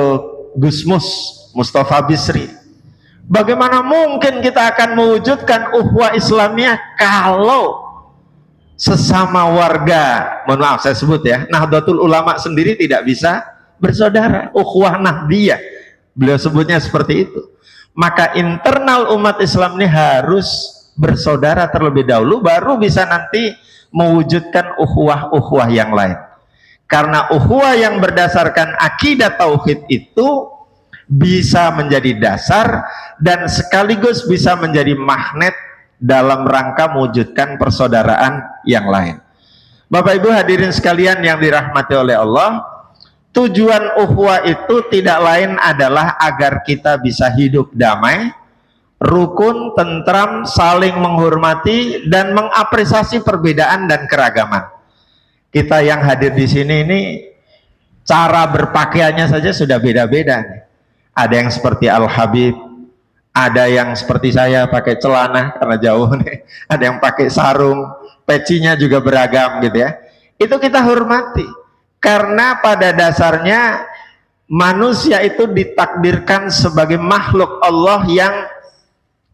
Gusmus Mustafa Bisri. Bagaimana mungkin kita akan mewujudkan ukhuwah Islamiyah kalau sesama warga, mohon maaf saya sebut ya, Nahdlatul Ulama sendiri tidak bisa bersaudara, ukhuwah Nahdiyah, beliau sebutnya seperti itu. Maka internal umat Islam ini harus bersaudara terlebih dahulu, baru bisa nanti mewujudkan ukhuwah-ukhuwah yang lain. Karena ukhuwah yang berdasarkan akidah tauhid itu bisa menjadi dasar dan sekaligus bisa menjadi magnet dalam rangka mewujudkan persaudaraan yang lain. Bapak Ibu hadirin sekalian yang dirahmati oleh Allah, tujuan ukhuwah itu tidak lain adalah agar kita bisa hidup damai, rukun, tentram, saling menghormati dan mengapresiasi perbedaan dan keragaman. Kita yang hadir di sini ini cara berpakaiannya saja sudah beda-beda nih. Ada yang seperti Al-Habib, ada yang seperti saya pakai celana karena jauh nih, ada yang pakai sarung, pecinya juga beragam gitu ya. Itu kita hormati karena pada dasarnya manusia itu ditakdirkan sebagai makhluk Allah yang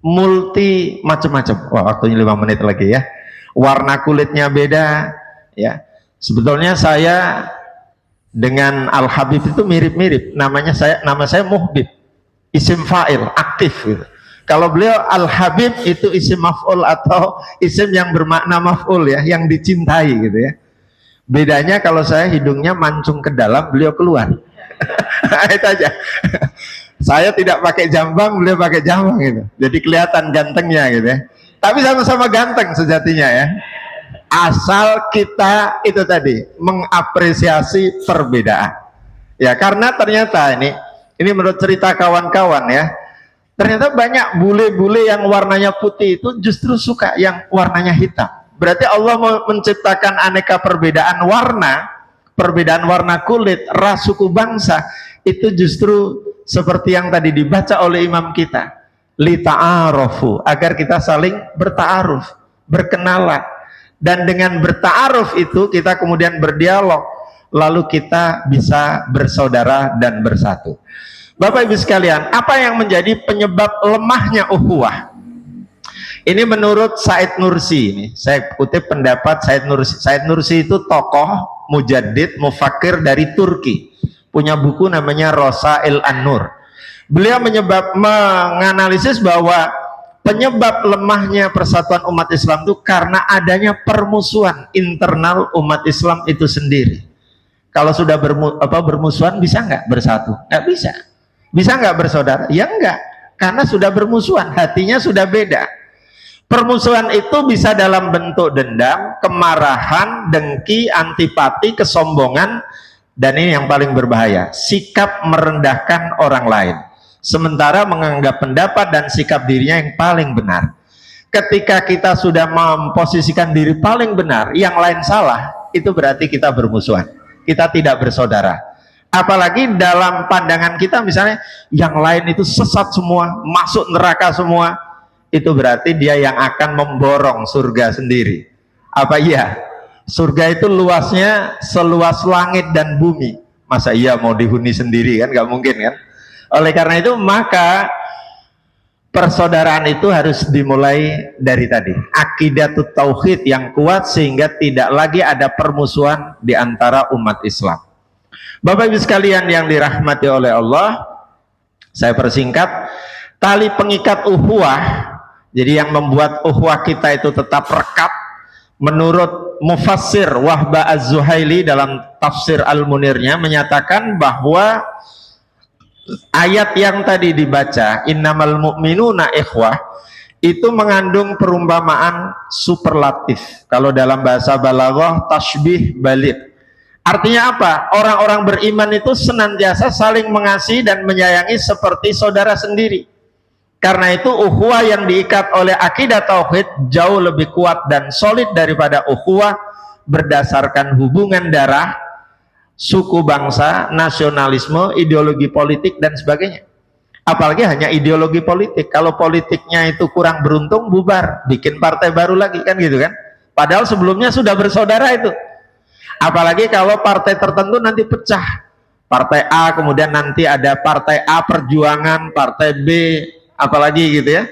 multi macam-macam. Wah, waktunya 5 menit lagi ya. Warna kulitnya beda ya. Sebetulnya saya dengan Al-Habib itu mirip-mirip. Nama saya Muhbib, isim fa'il, aktif gitu. Kalau beliau Al-Habib itu isim maf'ul atau isim yang bermakna maf'ul ya, yang dicintai gitu ya. Bedanya kalau saya hidungnya mancung ke dalam, beliau keluar. Itu aja. Saya tidak pakai jambang, beliau pakai jambang gitu. Jadi kelihatan gantengnya gitu ya. Tapi sama-sama ganteng sejatinya ya. asal kita itu tadi mengapresiasi perbedaan. Ya, karena ternyata ini menurut cerita kawan-kawan ya, ternyata banyak bule-bule yang warnanya putih itu justru suka yang warnanya hitam. Berarti Allah menciptakan aneka perbedaan warna kulit, ras, suku, bangsa, itu justru seperti yang tadi dibaca oleh imam kita, li ta'arufu, agar kita saling berta'aruf, berkenalan. Dan dengan berta'aruf itu kita kemudian berdialog, lalu kita bisa bersaudara dan bersatu. Bapak Ibu sekalian, apa yang menjadi penyebab lemahnya ukhuwah? Ini menurut Said Nursi, ini saya kutip pendapat Said Nursi. Said Nursi itu tokoh mujaddid, mufakir dari Turki, punya buku namanya Rosail An-Nur. Beliau menganalisis bahwa penyebab lemahnya persatuan umat Islam itu karena adanya permusuhan internal umat Islam itu sendiri. Kalau sudah bermusuhan bisa nggak bersatu? Nggak bisa. Bisa nggak bersaudara? Ya nggak, karena sudah bermusuhan, hatinya sudah beda. Permusuhan itu bisa dalam bentuk dendam, kemarahan, dengki, antipati, kesombongan, dan ini yang paling berbahaya, sikap merendahkan orang lain, sementara menganggap pendapat dan sikap dirinya yang paling benar. Ketika kita sudah memposisikan diri paling benar, yang lain salah, itu berarti kita bermusuhan, kita tidak bersaudara. Apalagi dalam pandangan kita misalnya yang lain itu sesat semua, masuk neraka semua, itu berarti dia yang akan memborong surga sendiri. Apa iya? Surga itu luasnya seluas langit dan bumi. Masa iya mau dihuni sendiri kan? Gak mungkin kan? Oleh karena itu maka persaudaraan itu harus dimulai dari tadi, aqidatut tauhid yang kuat sehingga tidak lagi ada permusuhan di antara umat Islam. Bapak Ibu sekalian yang dirahmati oleh Allah, saya persingkat, tali pengikat ukhuwah, jadi yang membuat ukhuwah kita itu tetap rekat, menurut Mufassir Wahba Az-Zuhaili dalam tafsir Al-Munirnya menyatakan bahwa ayat yang tadi dibaca, innamal mu'minuna ikhwah, itu mengandung perumpamaan superlatif. Kalau dalam bahasa balaghah, tasbih baligh. Artinya apa? Orang-orang beriman itu senantiasa saling mengasihi dan menyayangi seperti saudara sendiri. Karena itu ukhuwah yang diikat oleh akidah tauhid jauh lebih kuat dan solid daripada ukhuwah berdasarkan hubungan darah, suku bangsa, nasionalisme, ideologi politik dan sebagainya. Apalagi hanya ideologi politik. Kalau politiknya itu kurang beruntung, bubar, bikin partai baru lagi, kan gitu kan. Padahal sebelumnya sudah bersaudara itu. Apalagi kalau partai tertentu nanti pecah, partai A, kemudian nanti ada partai A Perjuangan, partai B, apalagi gitu ya.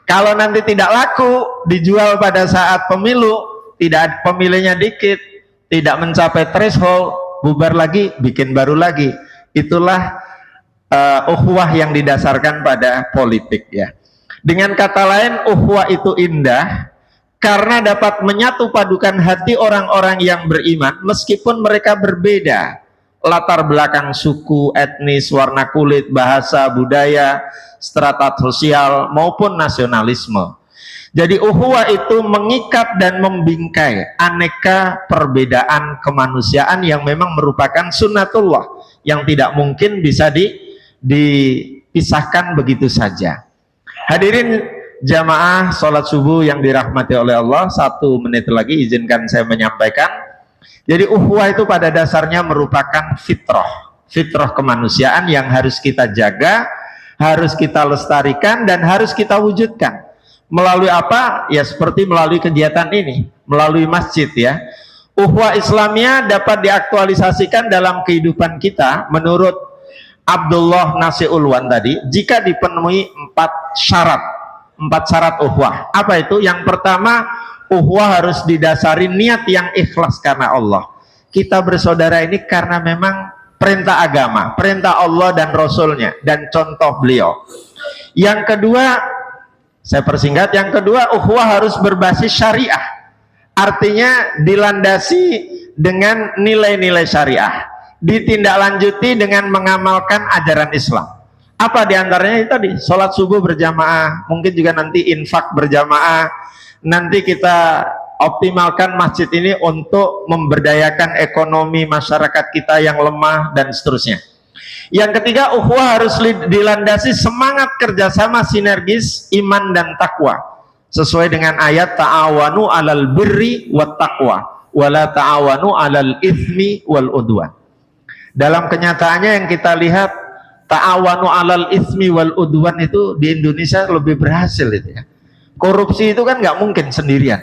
Kalau nanti tidak laku, dijual pada saat pemilu, tidak pemilihnya dikit, tidak mencapai threshold, bubar lagi, bikin baru lagi. Itulah ukhuwah yang didasarkan pada politik ya. Dengan kata lain, ukhuwah itu indah karena dapat menyatu padukan hati orang-orang yang beriman meskipun mereka berbeda latar belakang suku, etnis, warna kulit, bahasa, budaya, strata sosial maupun nasionalisme. Jadi ukhuwah itu mengikat dan membingkai aneka perbedaan kemanusiaan yang memang merupakan sunnatullah yang tidak mungkin bisa dipisahkan begitu saja. Hadirin jamaah sholat subuh yang dirahmati oleh Allah, 1 menit lagi izinkan saya menyampaikan. Jadi ukhuwah itu pada dasarnya merupakan fitrah kemanusiaan yang harus kita jaga, harus kita lestarikan dan harus kita wujudkan. Melalui apa? Ya seperti melalui kegiatan ini, melalui masjid ya. Ukhuwah Islamiyah dapat diaktualisasikan dalam kehidupan kita menurut Abdullah Nasiulwan tadi, jika dipenuhi 4 syarat ukhuwah. Apa itu? Yang pertama, ukhuwah harus didasari niat yang ikhlas karena Allah. Kita bersaudara ini karena memang perintah agama, perintah Allah dan Rasulnya, dan contoh beliau. Yang kedua, saya persingkat, yang kedua, ukhuwah harus berbasis syariah. Artinya dilandasi dengan nilai-nilai syariah, ditindaklanjuti dengan mengamalkan ajaran Islam. Apa diantaranya itu tadi? Sholat subuh berjamaah, mungkin juga nanti infak berjamaah, nanti kita optimalkan masjid ini untuk memberdayakan ekonomi masyarakat kita yang lemah dan seterusnya. Yang ketiga, ukhuwah harus dilandasi semangat kerjasama sinergis iman dan takwa sesuai dengan ayat ta'awanu 'alal birri wat taqwa wala ta'awanu 'alal itsmi wal udwan. Dalam kenyataannya yang kita lihat, ta'awanu 'alal itsmi wal udwan itu di Indonesia lebih berhasil itu ya. Korupsi itu kan nggak mungkin sendirian,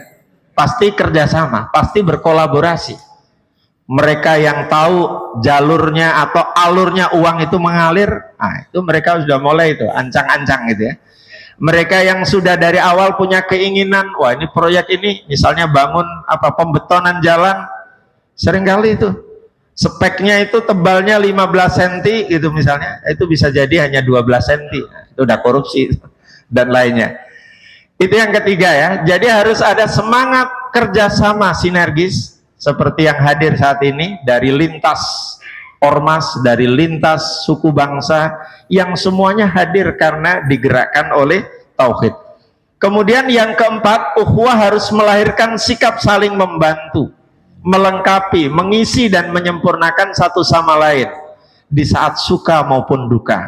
pasti kerjasama, pasti berkolaborasi. Mereka yang tahu jalurnya atau alurnya uang itu mengalir, nah itu mereka sudah mulai itu ancang-ancang gitu ya. Mereka yang sudah dari awal punya keinginan, wah ini proyek ini misalnya bangun pembetonan jalan, seringkali itu speknya itu tebalnya 15 cm gitu misalnya, itu bisa jadi hanya 12 cm, nah, itu udah korupsi dan lainnya. Itu yang ketiga ya. Jadi harus ada semangat kerjasama sinergis seperti yang hadir saat ini dari lintas ormas, dari lintas suku bangsa yang semuanya hadir karena digerakkan oleh tauhid. Kemudian yang keempat, ukhuwah harus melahirkan sikap saling membantu, melengkapi, mengisi dan menyempurnakan satu sama lain di saat suka maupun duka.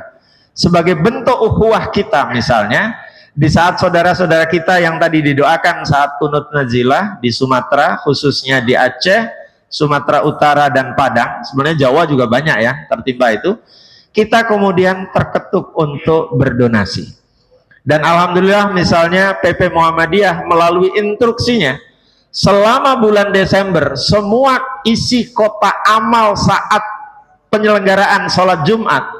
Sebagai bentuk ukhuwah kita misalnya, di saat saudara-saudara kita yang tadi didoakan saat kunut nazilah di Sumatera, khususnya di Aceh, Sumatera Utara dan Padang, sebenarnya Jawa juga banyak ya tertimpa itu, kita kemudian terketuk untuk berdonasi. Dan alhamdulillah misalnya PP Muhammadiyah melalui instruksinya, selama bulan Desember semua isi kotak amal saat penyelenggaraan sholat Jumat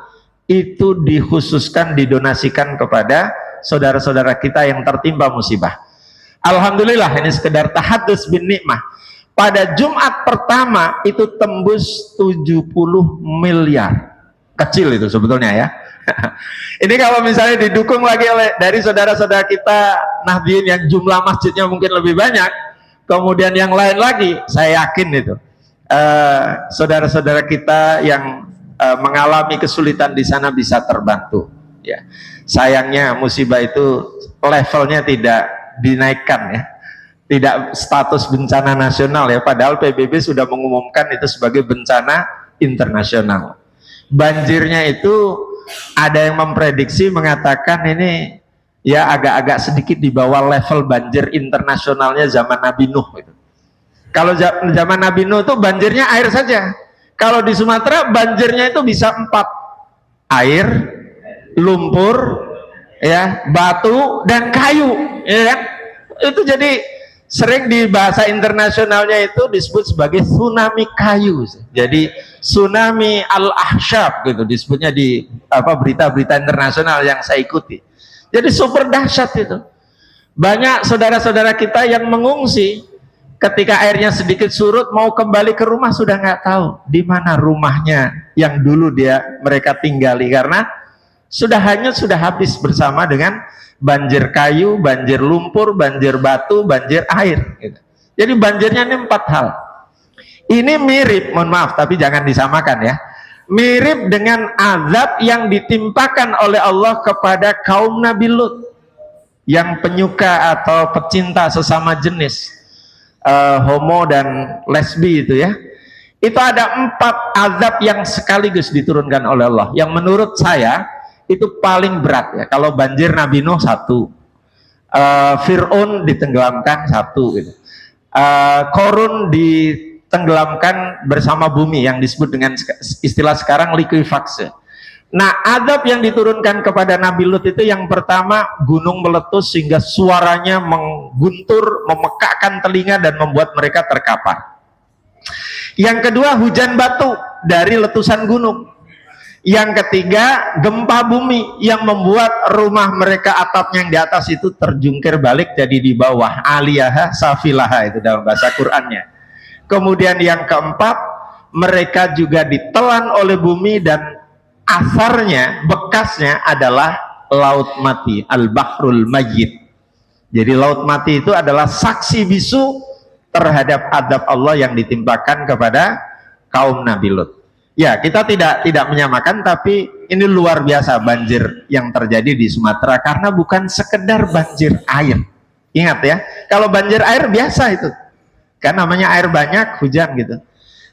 itu dikhususkan didonasikan kepada saudara-saudara kita yang tertimpa musibah. Alhamdulillah, ini sekedar tahadus bin nikmah. Pada Jumat pertama itu tembus 70 miliar. Kecil itu sebetulnya ya. Ini kalau misalnya didukung lagi oleh dari saudara-saudara kita Nahdien yang jumlah masjidnya mungkin lebih banyak, kemudian yang lain lagi, saya yakin itu saudara-saudara kita yang mengalami kesulitan di sana bisa terbantu ya. Sayangnya musibah itu levelnya tidak dinaikkan ya, tidak status bencana nasional ya, padahal PBB sudah mengumumkan itu sebagai bencana internasional. Banjirnya itu ada yang memprediksi mengatakan ini ya agak-agak sedikit di bawah level banjir internasionalnya zaman Nabi Nuh itu. Kalau zaman Nabi Nuh itu banjirnya air saja, kalau di Sumatera banjirnya itu bisa 4, air, lumpur, ya, batu dan kayu, ya kan? Itu jadi sering di bahasa internasionalnya itu disebut sebagai tsunami kayu. Jadi tsunami al-ahsyab gitu disebutnya di berita-berita internasional yang saya ikuti. Jadi super dahsyat itu. Banyak saudara-saudara kita yang mengungsi ketika airnya sedikit surut mau kembali ke rumah sudah nggak tahu di mana rumahnya yang dulu mereka tinggali karena sudah hanyut, sudah habis bersama dengan banjir kayu, banjir lumpur, banjir batu, banjir air gitu. Jadi banjirnya ini 4 hal. Ini mirip, mohon maaf tapi jangan disamakan ya, mirip dengan azab yang ditimpakan oleh Allah kepada kaum Nabi Lut yang penyuka atau pecinta sesama jenis, homo dan lesbi itu ya. Itu ada 4 azab yang sekaligus diturunkan oleh Allah yang menurut saya itu paling berat ya. Kalau banjir Nabi Nuh 1, Fir'aun ditenggelamkan 1 gitu. Korun ditenggelamkan bersama bumi yang disebut dengan istilah sekarang likuifaksi. Nah, azab yang diturunkan kepada Nabi Lut itu yang pertama gunung meletus sehingga suaranya mengguntur, memekakkan telinga dan membuat mereka terkapar. Yang kedua hujan batu dari letusan gunung. Yang ketiga gempa bumi yang membuat rumah mereka atapnya yang di atas itu terjungkir balik jadi di bawah, aliyaha safilaha itu dalam bahasa Qur'annya. Kemudian yang keempat, mereka juga ditelan oleh bumi dan asarnya, bekasnya adalah laut mati, al-bahrul mayyit. Jadi laut mati itu adalah saksi bisu terhadap adab Allah yang ditimpakan kepada kaum Nabi Lut. Ya, kita tidak menyamakan, tapi ini luar biasa banjir yang terjadi di Sumatera karena bukan sekedar banjir air, Ingat ya, kalau banjir air biasa itu, kan namanya air banyak, hujan gitu.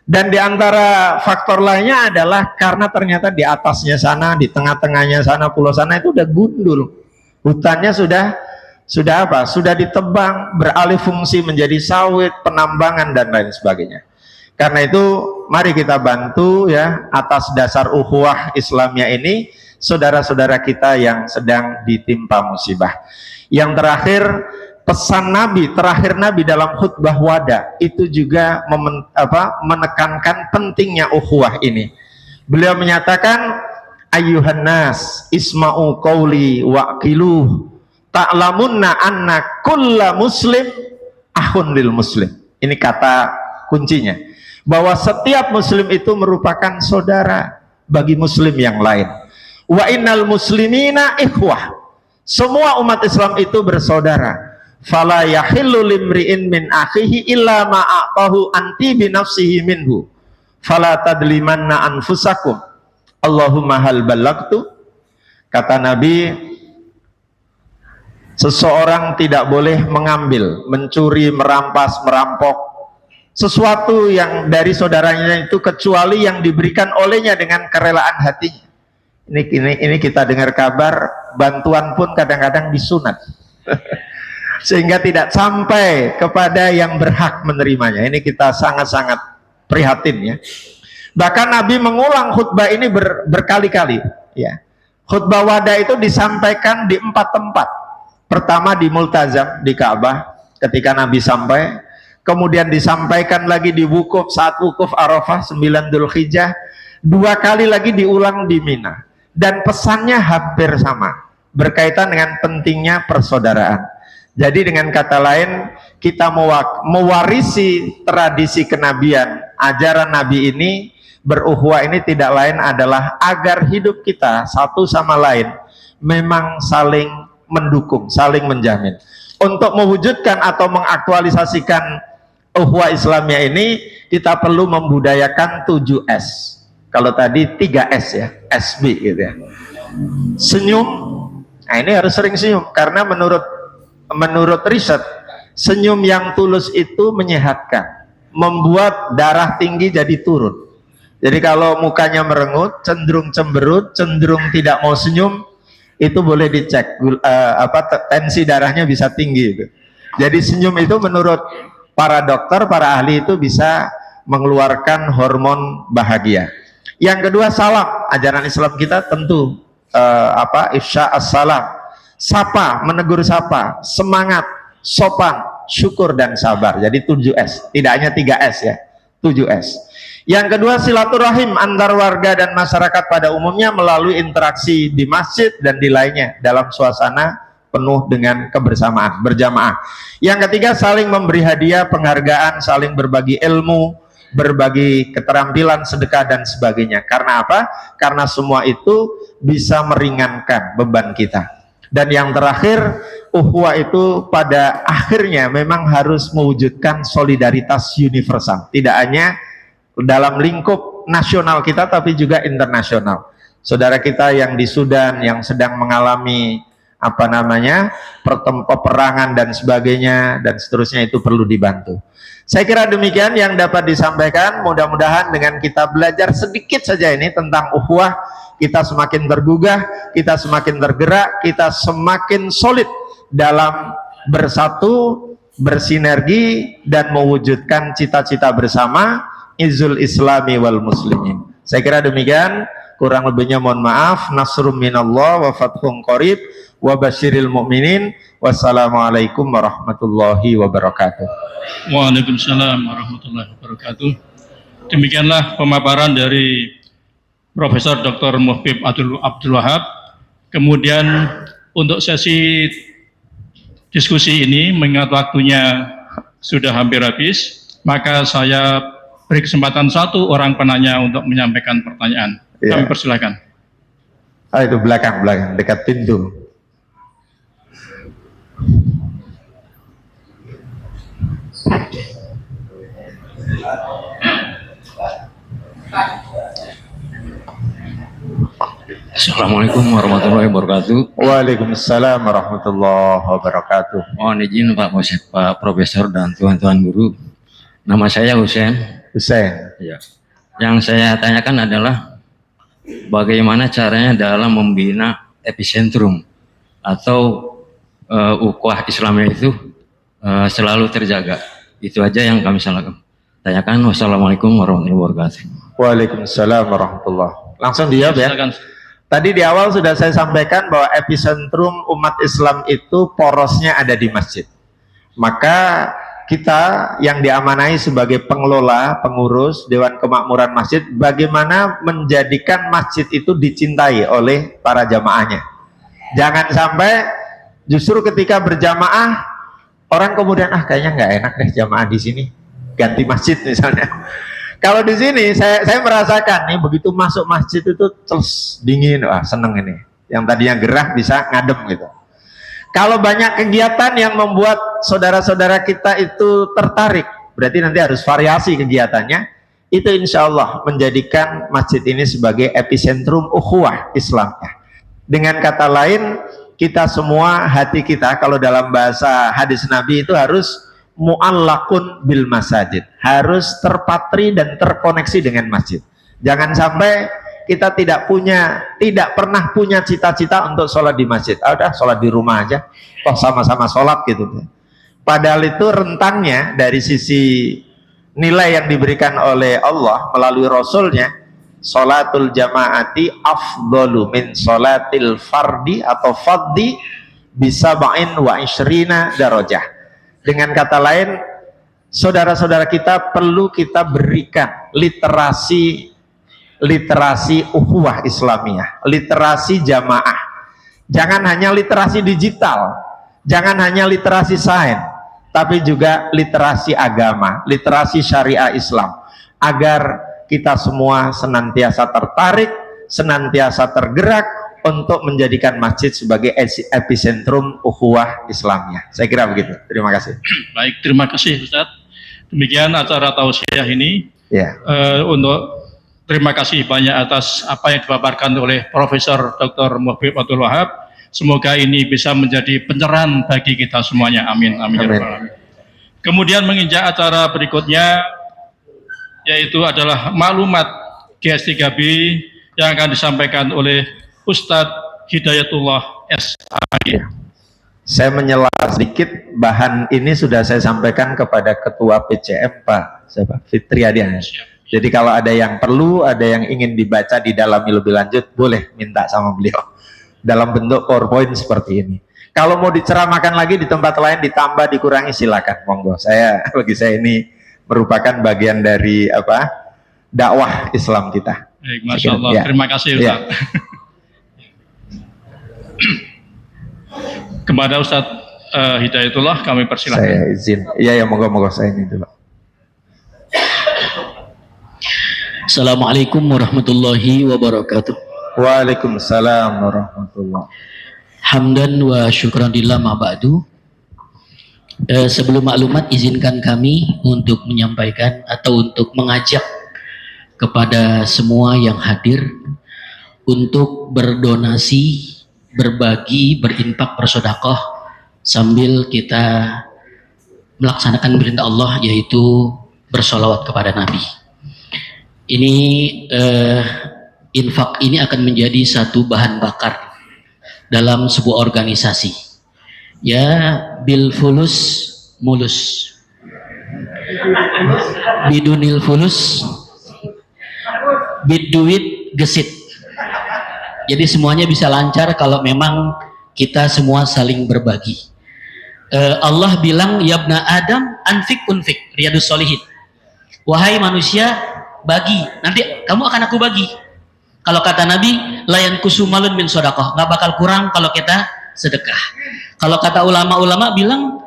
Dan di antara faktor lainnya adalah karena ternyata di atasnya sana, di tengah-tengahnya sana, pulau sana itu udah gundul. Hutannya sudah apa? Sudah ditebang, beralih fungsi menjadi sawit, penambangan dan lain sebagainya. Karena itu mari kita bantu ya atas dasar ukhuwah Islamiyah ini saudara-saudara kita yang sedang ditimpa musibah. Yang terakhir, pesan Nabi, terakhir Nabi dalam khutbah wada itu juga menekankan pentingnya ukhuwah ini. Beliau menyatakan, ayyuhan nas isma'u qawli wa'qiluh ta'lamunna anna kulla muslim akhun lil muslim. Ini kata kuncinya, bahwa setiap muslim itu merupakan saudara bagi muslim yang lain. Wa innal muslimina ikhwah, semua umat Islam itu bersaudara. Fala yahillu limri'in min akhihi illa ma'atahu anti binafsihi minhu fala tadlimanna anfusakum Allahumma hal balagtu. Kata Nabi, seseorang tidak boleh mengambil, mencuri, merampas, merampok sesuatu yang dari saudaranya itu kecuali yang diberikan olehnya dengan kerelaan hatinya. Ini kita dengar kabar bantuan pun kadang-kadang disunat sehingga tidak sampai kepada yang berhak menerimanya. Ini kita sangat-sangat prihatin ya. Bahkan Nabi mengulang khutbah ini berkali-kali ya. Khutbah wada itu disampaikan di 4 tempat. Pertama di Multazam di Ka'bah ketika Nabi sampai, kemudian disampaikan lagi di wukuf saat wukuf Arafah 9 Dzulhijjah, 2 kali lagi diulang di Mina. Dan pesannya hampir sama, berkaitan dengan pentingnya persaudaraan. Jadi dengan kata lain, kita mewarisi tradisi kenabian, ajaran Nabi ini, berukhuwah ini tidak lain adalah agar hidup kita satu sama lain memang saling mendukung, saling menjamin. Untuk mewujudkan atau mengaktualisasikan ukhuwah Islamiyah ini, kita perlu membudayakan 7S. Kalau tadi 3S ya, SB gitu ya. Senyum, nah ini harus sering senyum, karena menurut riset, senyum yang tulus itu menyehatkan, membuat darah tinggi jadi turun. Jadi kalau mukanya merengut, cenderung cemberut, cenderung tidak mau senyum, itu boleh dicek, tensi darahnya bisa tinggi itu. Jadi senyum itu menurut para dokter, para ahli itu bisa mengeluarkan hormon bahagia. Yang kedua salam, ajaran Islam kita tentu ifsha as-salam, sapa, menegur sapa, semangat, sopan, syukur dan sabar. Jadi 7S, tidak hanya 3S ya, 7S. Yang kedua silaturahim antar warga dan masyarakat pada umumnya melalui interaksi di masjid dan di lainnya dalam suasana penuh dengan kebersamaan, berjamaah. Yang ketiga saling memberi hadiah, penghargaan, saling berbagi ilmu, berbagi keterampilan, sedekah dan sebagainya. Karena apa? Karena semua itu bisa meringankan beban kita. Dan yang terakhir, ukhuwah itu pada akhirnya memang harus mewujudkan solidaritas universal, tidak hanya dalam lingkup nasional kita tapi juga internasional. Saudara kita yang di Sudan yang sedang mengalami peperangan dan sebagainya dan seterusnya, itu perlu dibantu. Saya kira demikian yang dapat disampaikan. Mudah-mudahan dengan kita belajar sedikit saja ini tentang ukhuwah, kita semakin tergugah, kita semakin tergerak, kita semakin solid dalam bersatu, bersinergi dan mewujudkan cita-cita bersama, izul islami wal muslimin. Saya kira demikian, kurang lebihnya mohon maaf. Nasrum minallah wa fathun qarib wa basyiril mu'minin. Wassalamualaikum warahmatullahi wabarakatuh. Waalaikumsalam warahmatullahi wabarakatuh. Demikianlah pemaparan dari Profesor Dr. Muhbib Abdul Wahab. Kemudian untuk sesi diskusi ini, mengingat waktunya sudah hampir habis, maka saya beri kesempatan 1 orang penanya untuk menyampaikan pertanyaan. Ya. Kami persilakan. Itu belakang dekat pintu. Assalamualaikum warahmatullahi wabarakatuh. Waalaikumsalam warahmatullahi wabarakatuh. Mohon izin Pak Profesor dan tuan-tuan guru. Nama saya Husein. Husein. Ya. Yang saya tanyakan adalah bagaimana caranya dalam membina epicentrum atau ukhuwah Islamnya itu selalu terjaga. Itu aja yang kami tanyakan. Wassalamualaikum warahmatullahi wabarakatuh. Waalaikumsalam warahmatullahi. Langsung dijawab ya. Silakan. Tadi di awal sudah saya sampaikan bahwa epicentrum umat Islam itu porosnya ada di masjid. Maka kita yang diamanai sebagai pengelola, pengurus Dewan Kemakmuran Masjid, bagaimana menjadikan masjid itu dicintai oleh para jamaahnya. Jangan sampai justru ketika berjamaah orang kemudian kayaknya nggak enak deh jamaah di sini, ganti masjid misalnya. Kalau di sini saya merasakan nih begitu masuk masjid itu terus dingin, wah seneng ini. Yang tadinya gerah bisa ngadem gitu. Kalau banyak kegiatan yang membuat saudara-saudara kita itu tertarik, berarti nanti harus variasi kegiatannya. Itu insya Allah menjadikan masjid ini sebagai epicentrum ukhuwah Islamnya. Dengan kata lain, kita semua hati kita kalau dalam bahasa hadis Nabi itu harus mu'allakun bil masajid, harus terpatri dan terkoneksi dengan masjid. Jangan sampai kita tidak pernah punya cita-cita untuk sholat di masjid. Udah sholat di rumah aja, toh sama-sama sholat gitu. Padahal itu rentangnya dari sisi nilai yang diberikan oleh Allah melalui Rasulnya, sholatul jamaati afdalu min sholatil fardi atau faddi bisaba'in wa ishrina darajah. Dengan kata lain, saudara-saudara kita perlu kita berikan literasi ukhuwah Islamiyah, literasi jamaah. Jangan hanya literasi digital, jangan hanya literasi sains, tapi juga literasi agama, literasi syariah Islam, agar kita semua senantiasa tertarik, senantiasa tergerak untuk menjadikan masjid sebagai epicentrum ukhuwah Islamnya. Saya kira begitu. Terima kasih. Baik, terima kasih Ustaz. Demikian acara tausiah ini. Ya. Untuk terima kasih banyak atas apa yang dipaparkan oleh Profesor Dr. Muhib Abdul Wahab. Semoga ini bisa menjadi pencerahan bagi kita semuanya. Amin. Amin. Amin. Kemudian menginjak acara berikutnya, yaitu adalah maklumat GS3B yang akan disampaikan oleh Ustadz Hidayatullah S.A.G. Saya menyela sedikit, bahan ini sudah saya sampaikan kepada Ketua PCM Pak Fitri Adian. Jadi kalau ada yang perlu, ada yang ingin dibaca didalami lebih lanjut, boleh minta sama beliau dalam bentuk PowerPoint seperti ini. Kalau mau diceramahkan lagi di tempat lain, ditambah, dikurangi, silakan, monggo. Bagi saya ini merupakan bagian dari dakwah Islam kita. Baik, Masya Allah. Ya. Terima kasih Ustaz. Ya. Kepada Ustadz Hidayatullah kami persilahkan. Saya izin. Iya, monggo saya ini dulu. Assalamualaikum warahmatullahi wabarakatuh. Waalaikumsalam warahmatullahi. Hamdan wa syukran lillah ma ba'du. Sebelum maklumat, izinkan kami untuk menyampaikan atau untuk mengajak kepada semua yang hadir untuk berdonasi, berbagi, berinfak, bersedekah sambil kita melaksanakan perintah Allah, yaitu bersolawat kepada Nabi. Ini infak ini akan menjadi satu bahan bakar dalam sebuah organisasi. Ya, bil fulus mulus, bidunil fulus biduit gesit. Jadi semuanya bisa lancar kalau memang kita semua saling berbagi. Allah bilang, yabna Adam anfik unfik, Riyadus Shalihin. Wahai manusia, bagi, nanti kamu akan aku bagi. Kalau kata Nabi, layan kusumalun min sodakoh, nggak bakal kurang kalau kita sedekah. Kalau kata ulama-ulama bilang,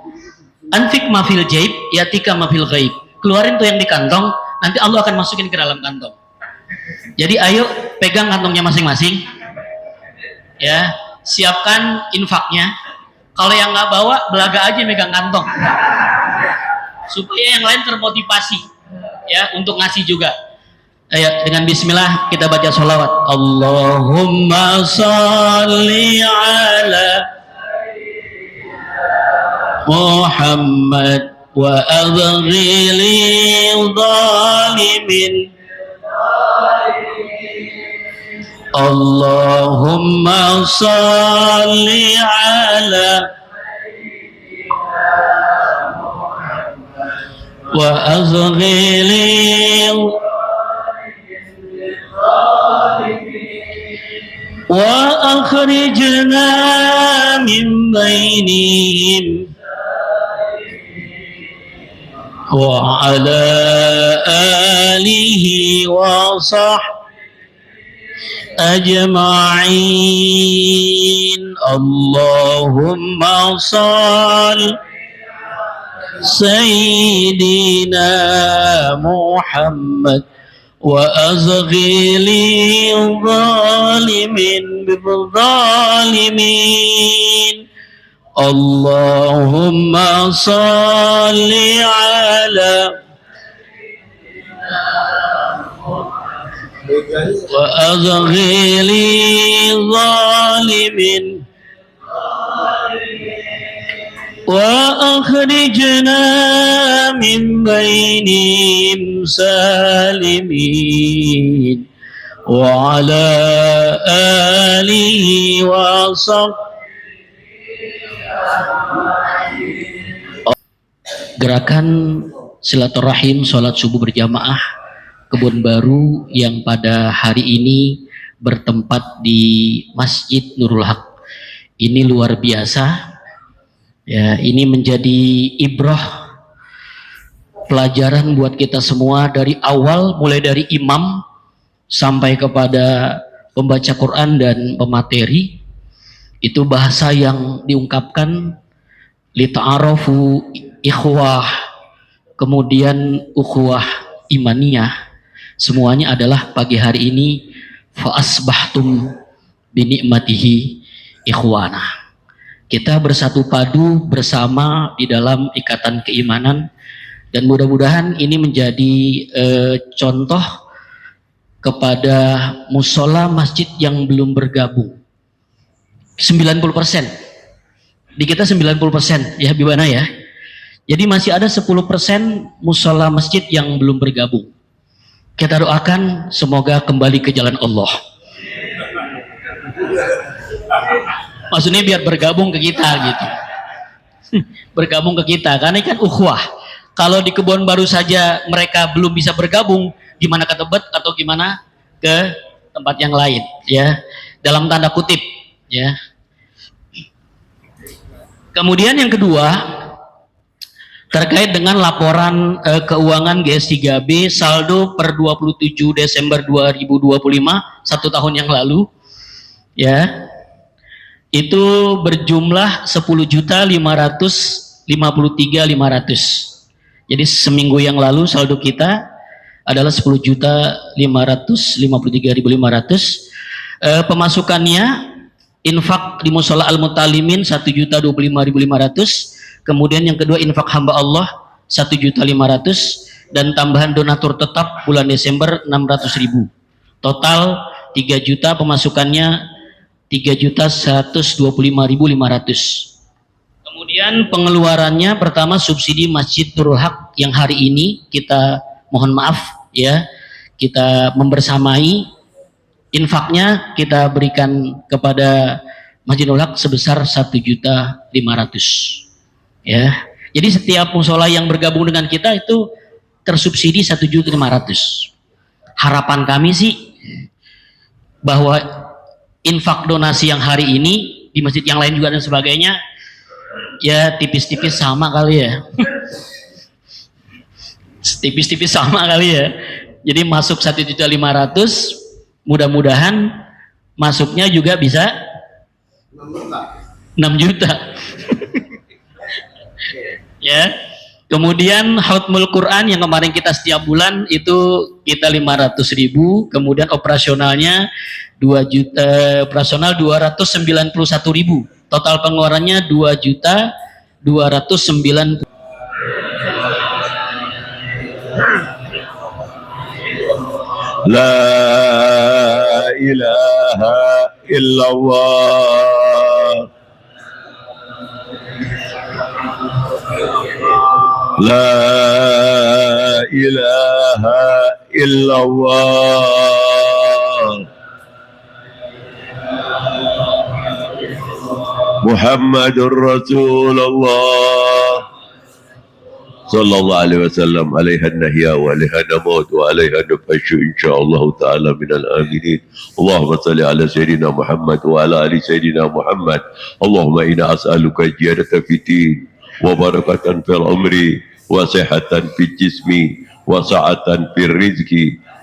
anfik mafil jaib, yatika mafil ghaib. Keluarin tuh yang di kantong, nanti Allah akan masukin ke dalam kantong. Jadi ayo pegang kantongnya masing-masing. Ya, siapkan infaknya. Kalau yang nggak bawa, belaga aja megang kantong, supaya yang lain termotivasi ya untuk ngasih juga. Dengan bismillah kita baca sholawat. Allahumma salli ala Muhammad wa adghili zalimin. Allahumma salli ala wa azghili wa akhrijna min bainihim wa ala alihi wa sahbihi ajma'in. Allahumma salli sayyidina Muhammad wa azghili zalimin bizzalimin. Allahumma salli ala wa azghili zalimin wa akhrijna min bainihim salimin wa ala alihi wa Gerakan silaturahim sholat subuh berjamaah Kebon Baru yang pada hari ini bertempat di Masjid Nurul Haq ini luar biasa ya. Ini menjadi ibrah pelajaran buat kita semua dari awal, mulai dari imam sampai kepada pembaca Quran dan pemateri. Itu bahasa yang diungkapkan lita'arafu ikhwah, kemudian ukhuwah imaniyah. Semuanya adalah pagi hari ini fa asbahtum binikmatihi ikhwana. Kita bersatu padu bersama di dalam ikatan keimanan, dan mudah-mudahan ini menjadi contoh kepada musola masjid yang belum bergabung. 90% di kita 90% ya Bibana ya. Jadi masih ada 10% musola masjid yang belum bergabung. Kita doakan semoga kembali ke jalan Allah. Maksudnya biar bergabung ke kita gitu. Bergabung ke kita karena kan ukhuwah. Kalau di Kebon Baru saja mereka belum bisa bergabung, gimana ke Tebet atau gimana ke tempat yang lain ya. Dalam tanda kutip ya. Kemudian yang kedua terkait dengan laporan keuangan GS3B saldo per 27 Desember 2025, 1 tahun yang lalu ya, itu berjumlah 10.553.500. Jadi seminggu yang lalu saldo kita adalah 10.553.500. Pemasukannya infak di musola al-mutalimin 1.025.500. Kemudian yang kedua infak hamba Allah 1.500.000 dan tambahan donatur tetap bulan Desember 600.000. Total 3 juta, pemasukannya 3.125.500. Kemudian pengeluarannya pertama subsidi Masjid Nurul Haq yang hari ini kita mohon maaf ya, kita membersamai infaknya kita berikan kepada Masjid Nurul Haq sebesar 1.500.000 ya. Jadi setiap musola yang bergabung dengan kita itu tersubsidi 1.500.000. Harapan kami sih bahwa infak donasi yang hari ini di masjid yang lain juga dan sebagainya ya tipis-tipis sama kali ya. Tipis-tipis sama kali ya. Jadi masuk 1.500.000, mudah-mudahan masuknya juga bisa 6 juta. Ya. Kemudian Hautmul Quran yang kemarin kita setiap bulan itu kita 500.000, kemudian operasionalnya 2 juta, operasional 291.000. Total pengeluarannya 2.290.000. لا إله إلا الله لا إله إلا الله محمد رسول الله صلى الله عليه وسلم عليها النهي وعليها نموت وعليها نفش إن شاء الله تعالى من الآمنين اللهم صل على سيدنا محمد وعلى آل سيدنا محمد اللهم إنا أسألك زيادة في الدين وبركة في العمر وصحة في الجسم وسعة في الرزق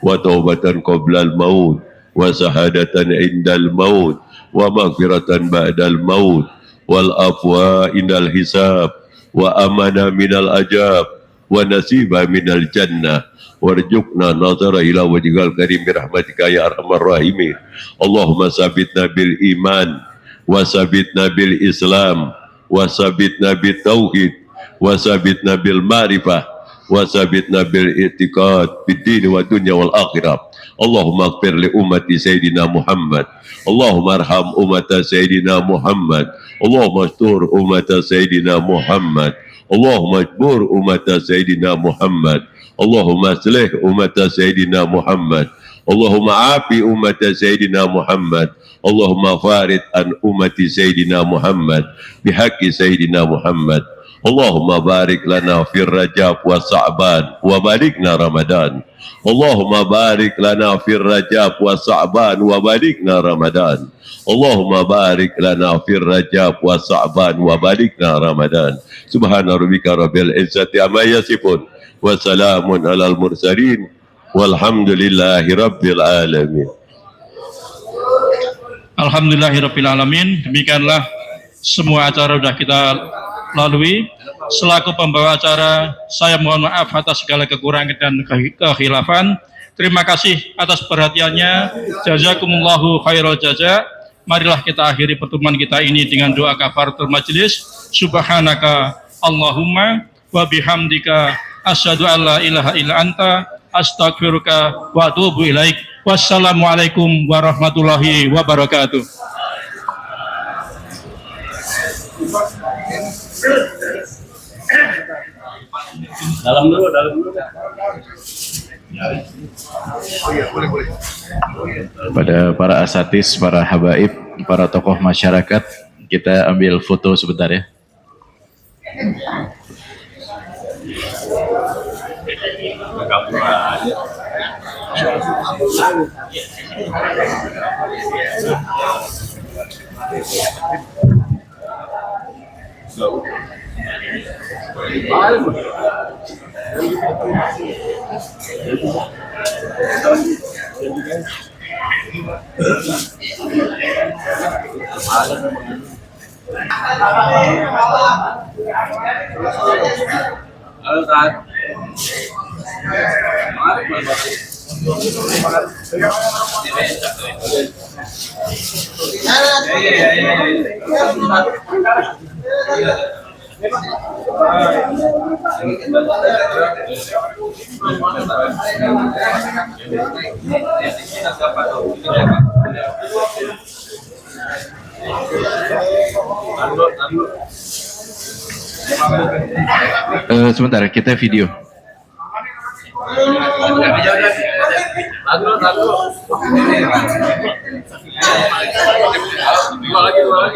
وتوبة قبل الموت وشهادة عند الموت ومغفرة بعد الموت والعفو عند الحساب وأمنا من العذاب ونصيبا من الجنة وارزقنا نظر إلى وجهك الكريم برحمتك يا أرحم الراحمين اللهم ثبتنا بالإيمان وثبتنا بالإسلام وثبتنا بالتوحيد وثبتنا بالمعرفة وثبتنا بالاعتقاد في الدين والدنيا والآخرة اللهم اغفر لأمة سيدنا محمد اللهم ارحم أمة سيدنا محمد اللهم استر أمة سيدنا محمد اللهم اجبر أمة سيدنا محمد اللهم اصلح أمة سيدنا محمد اللهم عافي أمة سيدنا محمد اللهم فارق عن أمة سيدنا محمد بحق سيدنا محمد اللهم بارك لنا في الرجب والشعبان وباركنا رمضان اللهم بارك لنا في الرجب والشعبان وباركنا رمضان اللهم بارك لنا في الرجب والشعبان وباركنا رمضان سبحان ربك رب العزة عما يصفون وسلام على المرسلين والحمد لله رب العالمين. Alhamdulillahirabbil alamin. Demikianlah semua acara sudah kita lalui. Selaku pembawa acara, saya mohon maaf atas segala kekurangan dan kekhilafan. Terima kasih atas perhatiannya. Jazakumullahu khairal jaza. Marilah kita akhiri pertemuan kita ini dengan doa kafaratul majelis. Subhanaka Allahumma wa bihamdika asyhadu an la ilaha illa anta astaghfiruka wa atubu ilaik. Wassalamualaikum warahmatullahi wabarakatuh. Dalam dulu. Pada para asatis, para habaib, para tokoh masyarakat, kita ambil foto sebentar ya. Sebentar, kita video. Dua lagi.